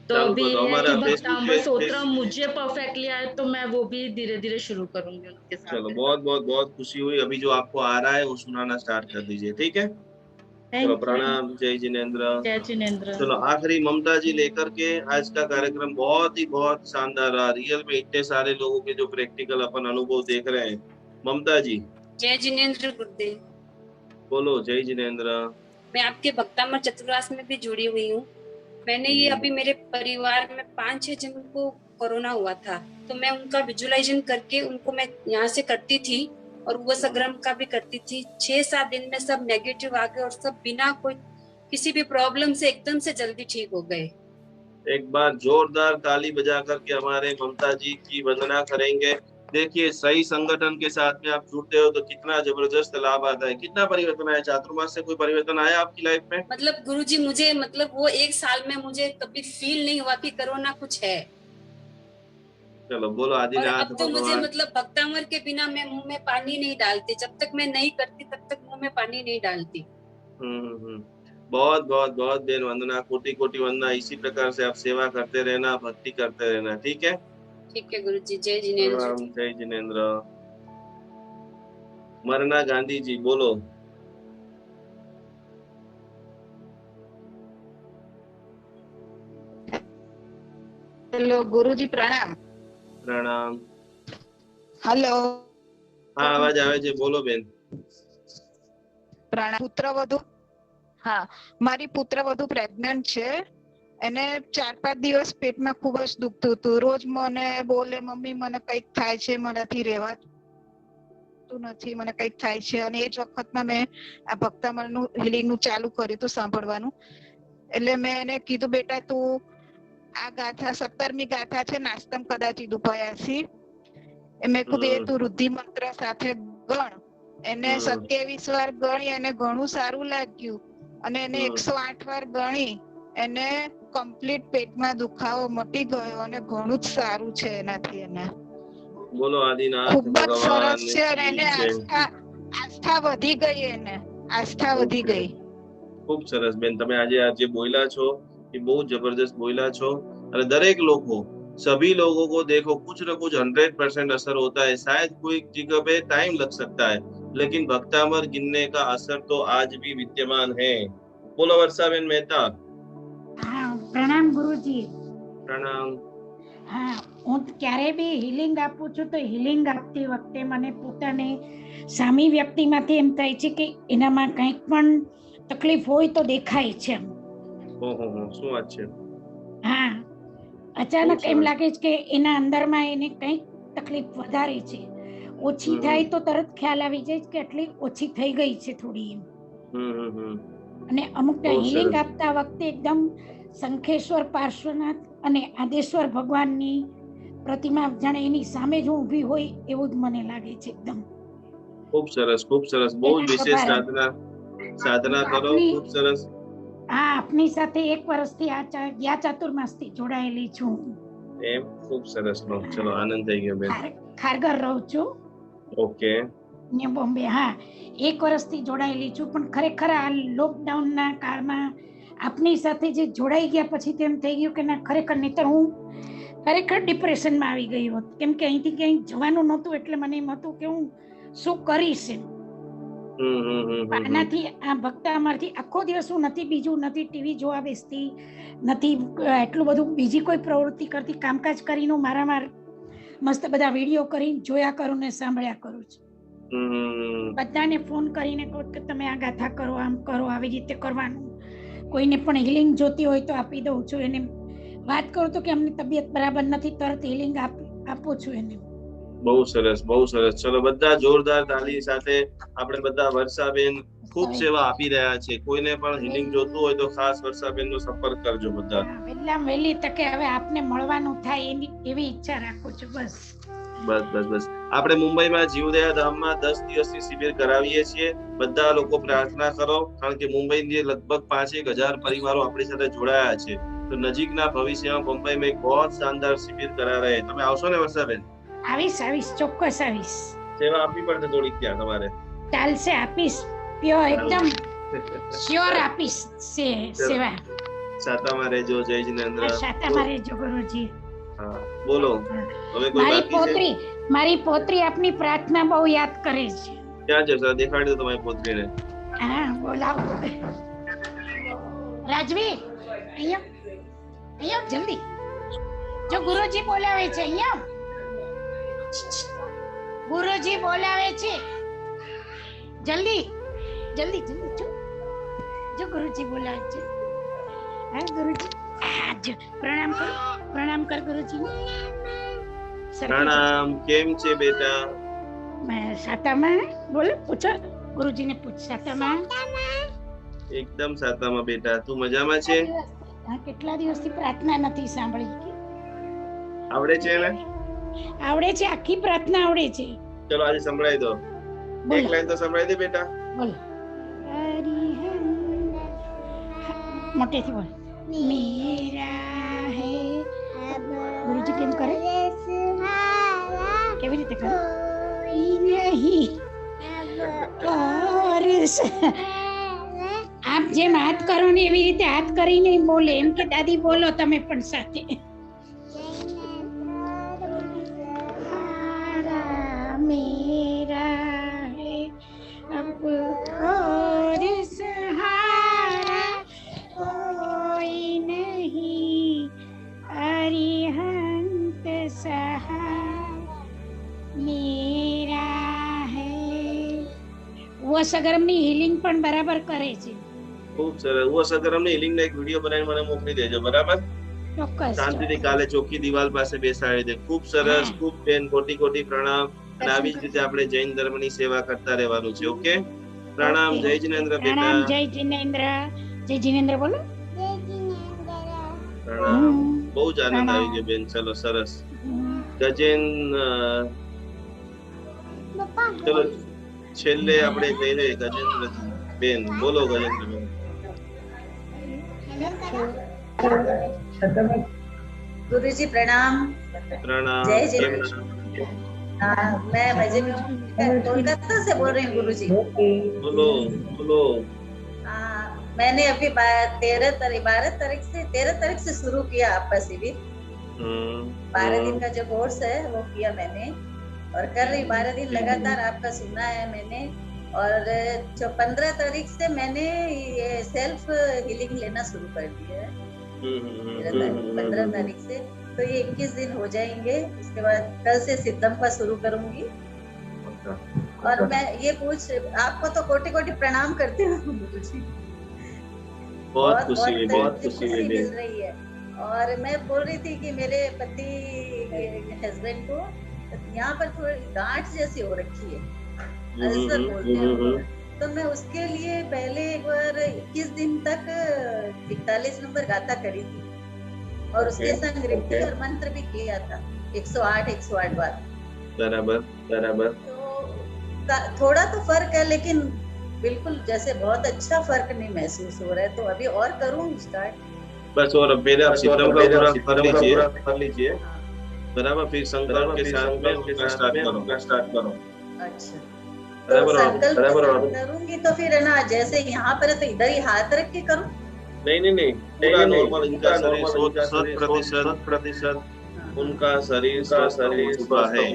तो अभी है कि भक्तांबर सूत्र मुझे परफेक्टली आए तो मैं वो भी धीरे धीरे शुरू करूंगी उनके साथ। चलो बहुत बहुत बहुत खुशी हुई। अभी जो आपको आ रहा है वो सुनाना स्टार्ट कर दीजिए, ठीक है? चलो प्रणाम। जय जिनेंद्र। जय जिनेंद्र। चलो आखिरी ममता जी लेकर के आज का कार्यक्रम बहुत शानदार रहा। रियल में इतने सारे लोगों के जो प्रैक्टिकल अपन अनुभव देख रहे हैं। ममता जी। जय जिनेंद्र गुरुदेव। बोलो जय जिनेंद्र। मैं आपके भक्तामर चतुर्वास में भी जुड़ी हुई हूँ। मैंने ये अभी मेरे परिवार में 5-6 जन को कोरोना हुआ था, तो मैं उनका विजुअलाइजेशन करके उनको मैं यहाँ से करती थी और वो संग्रम का भी करती थी। 6-7 दिन में सब नेगेटिव आ गए और सब बिना कोई किसी भी प्रॉब्लम से एकदम से जल्दी ठीक हो गए। एक बार जोरदार ताली बजा करके हमारे ममता जी की वंदना करेंगे। देखिए सही संगठन के साथ में आप जुड़ते हो तो कितना जबरदस्त लाभ आता है। कितना परिवर्तन आया चातुर्मास से? कोई परिवर्तन आया आपकी लाइफ में? मतलब गुरुजी मुझे वो 1 साल में मुझे कभी फील नहीं हुआ कि कोरोना कुछ है। चलो बोलो आदिनाथ। अब तो मुझे भक्तामर के बिना मैं मुंह में पानी नहीं डालती। जब तक मैं नहीं करती तब तक मुंह में पानी नहीं डालती। बहुत बहुत बहुत बेन वंदना, कोटि कोटि वंदना। इसी प्रकार से आप सेवा करते रहना, भक्ति करते रहना, ठीक है? ठीक है गुरुजी। जय जिनेंद्र। जय जिनेंद्र। मरना गांधी जी बोलो। हेलो गुरुजी प्रणाम। प्रणाम। हेलो। हाँ आवाज आवे છે, બોલો બેન। પ્રણામ। પુત્રવધુ, હા મારી પુત્રવધુ પ્રેગ્નન્ટ છે। એને 4-5 દિવસ પેટમાં ખૂબ જ દુખતું હતું। રોજ મને બોલે મમ્મી મને કંઈક થાય છે, મારાથી રહેવાતું નથી, મને કંઈક થાય છે। અને એ જ વખતમાં મેં આ ભક્તામણનું હિલિંગનું ચાલુ કર્યું હતું સાંભળવાનું। એટલે મેં એને કીધું બેટા તું આ ગાથા 17મી ગાથા છે નાસ્તમ કદાચિ દુભયાસી, મેં કીધું એ તું રુદ્ધિ મંત્ર સાથે ગણ। એને 27 વાર ગણી અને ઘણું સારું લાગ્યું અને એને 108 વાર ગણી એને કમ્પ્લીટ પેટમાં દુખાવો મટી ગયો અને ઘણું જ સારું છે એનાથી। એને બોલો આદિનાથ ખૂબ જ સરસ ભગવાન છે અને એને આસ્થા વધી ગઈ, એને આસ્થા વધી ગઈ। खूब सरस बेन, તમે આજે બોલ્યા છો એ બહુ જબરદસ્ત બોલ્યા છો। અને દરેક લોકો, सभी लोगों को देखो कुछ न कुछ 100% असर होता है। शायद कोई जगह पे टाइम लग सकता है, लेकिन भक्तामर गिनने का असर तो आज भी विद्यमान है। बोलो वर्षाबेन मेहता। हाँ प्रणाम गुरुजी। प्रणाम। हाँ હું ક્યારે બી હિલિંગ આપું છું તો હિલિંગ આપતી વખતે મને પોતાને સામી વ્યક્તિમાંથી એમ થાય છે કે એનામાં કંઈક પણ તકલીફ હોય તો દેખાય છે। ઓહો શું વાત છે? હા અચાનક એમ લાગે છે કે એના અંદરમાં એને કંઈક તકલીફ વધારે છે। ઓછી થાય તો તરત ખ્યાલ આવી જાય કે આટલી ઓછી થઈ ગઈ છે થોડી એમ। અને અમુક હિલિંગ આપતા વખતે એકદમ શંખેશ્વર પાર્શ્વનાથ અને આદેશ્વર ભગવાનની પ્રતિમા જાણે એની સામે જ ઊભી હોય એવું જ મને લાગે છે એકદમ। खूब सरस, खूब सरस। बहुत विशेष साधना करो। खूब सरस। હા આપની સાથે 1 વર્ષથી આ ગયા ચાતુર્માસથી જોડાયેલી છું। એમ ખૂબ સરસ નો। ચલો આનંદ થઈ ગયો બેન। ખારગર રહું છું। ઓકે। ને બોમ્બે। હા 1 વર્ષથી જોડાયેલી છું, પણ ખરેખર આ લોકડાઉનના કાળમાં આપની સાથે જે જોડાઈ ગયા પછી તેમ થઈ ગયું કે ના ખરેખર નહીતર હું ખરેખર ડિપ્રેશનમાં આવી ગઈ હોત, કેમ કે અહીંથી ક્યાંય જવાનું નહોતું એટલે મને એમ હતું કે હું શું કરીશ એમ। આનાથી આ ભક્તામરથી આખો દિવસ હું બીજું નથી ટીવી જોવા બેસતી, નથી એટલું બધું બીજી કોઈ પ્રવૃત્તિ કરતી, કામકાજ કરીને મારામાં મસ્ત બધા વિડીયો કરીને જોયા કરું ને સાંભળ્યા કરું છું। બધાને ફોન કરીને કહું કે તમે આ ગાથા કરો, આમ કરો, આવી રીતે કરવાનું। કોઈને પણ હિલિંગ જોતી હોય તો આપી દઉં છું એને। વાત કરું તો કે અમને તબિયત બરાબર નથી, તરત હિલિંગ આપું છું એને। બહુ સરસ, બહુ સરસ। ચલો બધા જોરદાર તાલી સાથે આપણે બધા વર્ષાબેન ખૂબ સેવા આપી રહ્યા છે। કોઈને પણ હિલિંગ જોતું હોય તો ખાસ વર્ષાબેનનો સંપર્ક કરજો બધા। વહેલા વહેલી તકે હવે આપને મળવાનું થાય એવી ઈચ્છા રાખું છું બસ। બસ આપણે મુંબઈમાં જીવદયા ધામમાં 10 દિવસની શિબિર કરાવીએ છીએ. બધા લોકો પ્રાર્થના કરો, કારણ કે મુંબઈની લગભગ 5,000 પરિવારો આપણી સાથે જોડાયા છે. તો નજીકના ભવિષ્યમાં મુંબઈમાં એક બહુ શાનદાર શિબિર કરા રહે. તમે આવશો ને વર્ષાબેન? આવીશ, ચોક્કસ આવીશ. સેવા આપવી પડશે થોડીક ત્યાં તમારે. ચાલશે, આપીશ. પ્યોર એકદમ શ્યોર આપીશ સેવા. સાતામાં રહેજો. જય જિનેન્દ્ર. સાતામાં રહેજો ગુરુજી. હા, બોલો. હવે કોઈ બાકી છે? મારી પોત્રી આપની પ્રાર્થના બહુ યાદ કરે છે. ક્યાં છે સર? દેખાડી દો તમારી પોત્રીને. હા, બોલાવો. રાજવી, અહીંયા જલ્દી. જો ગુરુજી બોલાવે છે, અહીંયા. ગુરુજી બોલાવે છે. જલ્દી જો ગુરુજી બોલાવે છે. હા ગુરુજી, પ્રણામ કર ગુરુજી. પ્રણામ. કેમ છે બેટા? સાતામાં. બોલો, પૂછો ગુરુજીને. પૂછ. સાતામાં એકદમ સાતામાં બેટા. તું મજામાં છે? હા, કેટલા દિવસથી પ્રાર્થના નથી સાંભળી. આવડે છે ને? આવડે છે, આખી પ્રાર્થના આવડે છે. ચલો આજે સંભળાઈ દો. એક લાઈન તો સંભળાઈ દે બેટા. બોલો. મોટેથી બોલ. મેરા હે. ગુરુજી કેમ કરે? કેવી રીતે કરે? નહીં. આપ જેમ હાથ કરો ને એવી રીતે હાથ કરીને બોલે. એમ કે દાદી બોલો તમે પણ સાથે. मेरा है अब और सहारा कोई नहीं अरिहंत सहारा मेरा है. વસગરમની હિલિંગ પણ બરાબર કરે છે. ખૂબ સરસ. વસગરમની હિલિંગ નો એક વિડિયો બનાવીને મને મોકલી દેજો. બરાબર? ચોક્કસ. શાંતિથી કાલે ચોખ્ખી દિવાલ પાસે બેસાડી દે. ખૂબ સરસ. ખૂબ બેન, કોટી પ્રણામ. અને આવી જ રીતે આપણે જૈન ધર્મની સેવા કરતા રહેવાનું છે. ઓકે? પ્રણામ. જય જિનેન્દ્ર બેટા. જય જિનેન્દ્ર બોલો. પ્રણામ. બહુ જ આનંદ આવી ગયો બેન. ચલો, સરસ. ગજેન, ચલો છેલ્લે આપણે કહીએ ગજેન્દ્ર બેન. બોલો ગજેન્દ્ર બેન. गुरुजी प्रणाम. जय जिनेंद्र. मैं कोलकाता से बोल रही हूँ गुरुजी. बोलो. मैंने अभी 13 तारीख से शुरू किया आपका शिविर. 12 दिन का जो कोर्स है वो किया मैंने और कर रही 12 दिन लगातार आपका सुना है मैंने. और जो 15 तारीख से मैंने ये सेल्फ हीलिंग लेना शुरू कर दिया है. 15 तारीख से. तो ये 21 दिन हो जाएंगे. उसके बाद कल से सिद्धम का शुरू करूंगी. और मैं ये आपको तो कोटि प्रणाम करती हूँ गुरुजी. बहुत खुशी मिल रही है. और मैं बोल रही थी कि मेरे पति हस्बैंड को यहाँ पर थोड़ी गांठ जैसी हो रखी है, अल्सर बोलते हैं. तो मैं उसके लिए पहले एक बार 21 दिन तक 41 नंबर गाथा करी थी और उसके संग रिद्धि और मंत्र भी किया था 108 बार. बराबर. तो थोड़ा तो फर्क है, लेकिन बिल्कुल जैसे बहुत अच्छा फर्क नहीं महसूस हो रहा है. तो अभी और करूँ स्टार्ट. बस और पहले आप सिद्धम का कर लीजिए. बराबर. फिर संकल्प के साथ में स्टार्ट करो. अच्छा. तो संकल्प करूंगी तो फिर है ना, जैसे यहाँ पर है तो इधर ही हाथ रख के करूं? नहीं. पूरा नॉर्मल. इनका शरीर 100% उनका शरीर का शरीर चुका है.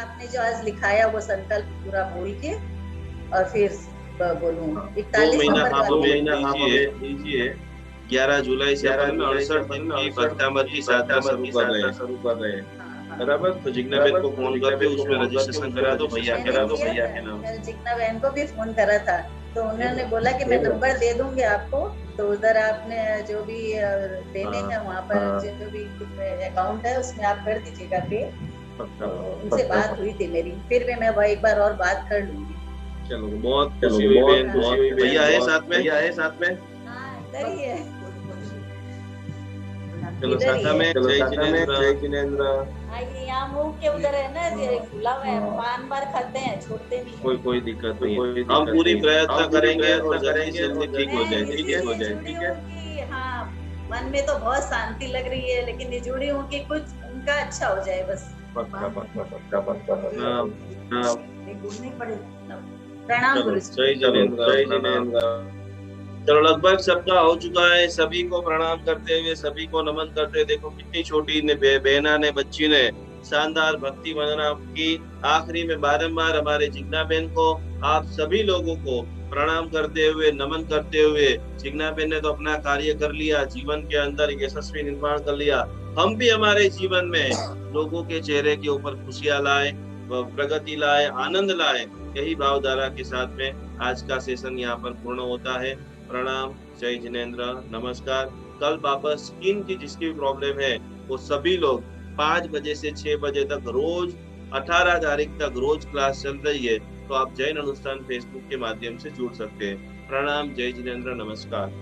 आपने जो आज लिखाया वो संकल्प पूरा बोल के और फिर बोलूं. 41 महीना लीजिए. 11 जुलाई से 68 दिन की भक्तामृत की साधना शुरू कर रहे हैं. बराबर. तो जिग्ना बहन को फोन करके उसमें रजिस्ट्रेशन करा दो भैया के नाम. जिग्ना बहन को भी फोन करा था तो उन्होंने बोला कि मैं नंबर दे दूंगी आपको, तो उधर आपने जो भी देने हैं वहाँ पर जो भी अकाउंट है उसमें आप कर दीजिएगा पे. तो उनसे बात हुई थी मेरी. फिर भी मैं एक बार और बात कर लूंगी. चलो. बहुत खुशी हुई बहन. भैया है साथ में. हाँ, इधर ही है. चलो इधर ही साथा में है। जय जिनेंद्र। हाँ, ये यहाँ मुंह के उधर है ना, ये खुला हुआ है, पान बार खाते हैं, छोड़ते नहीं। कोई दिक्कत नहीं है। हम पूरी प्रयत्न करेंगे और जल्दी से जल्दी ठीक हो जाए, ठीक हो जाए, ठीक है। कि हाँ, मन में तो बहुत शांति लग रही है, लेकिन ये जुड़ी हूँ कि कुछ उनका अच्छा हो जाए बस। पक्का पक्का पक्का पक्का। घूमनी पड़े। प्रणाम गुरु जी। जय जिनेंद्र, जय जिनेंद्र। चलो लगभग सबका हो चुका है। सभी को प्रणाम करते हुए, सभी को नमन करते हुए, देखो कितनी छोटी ने बहना ने, बच्ची ने शानदार भक्ति वंदना की। आखिरी में बारंबार हमारे जिग्ना बहन को, आप सभी लोगों को प्रणाम करते हुए, नमन करते हुए, जिग्ना बहन ने तो अपना कार्य कर लिया, जीवन के अंदर एक यशस्वी निर्माण कर लिया। हम भी हमारे जीवन में लोगों के चेहरे के ऊपर खुशियां लाए, प्रगति लाए, आनंद लाए, यही भावधारा के साथ में आज का सेशन यहाँ पर पूर्ण होता है। प्रणाम, जय जिनेंद्र, नमस्कार। कल वापस स्किन की जिसकी भी प्रॉब्लम है वो सभी लोग 5 बजे से 6 बजे तक रोज 18 तारीख तक रोज क्लास चल रही है, तो आप जैन अनुष्ठान फेसबुक के माध्यम से जुड़ सकते हैं। प्रणाम, जय जिनेंद्र, नमस्कार।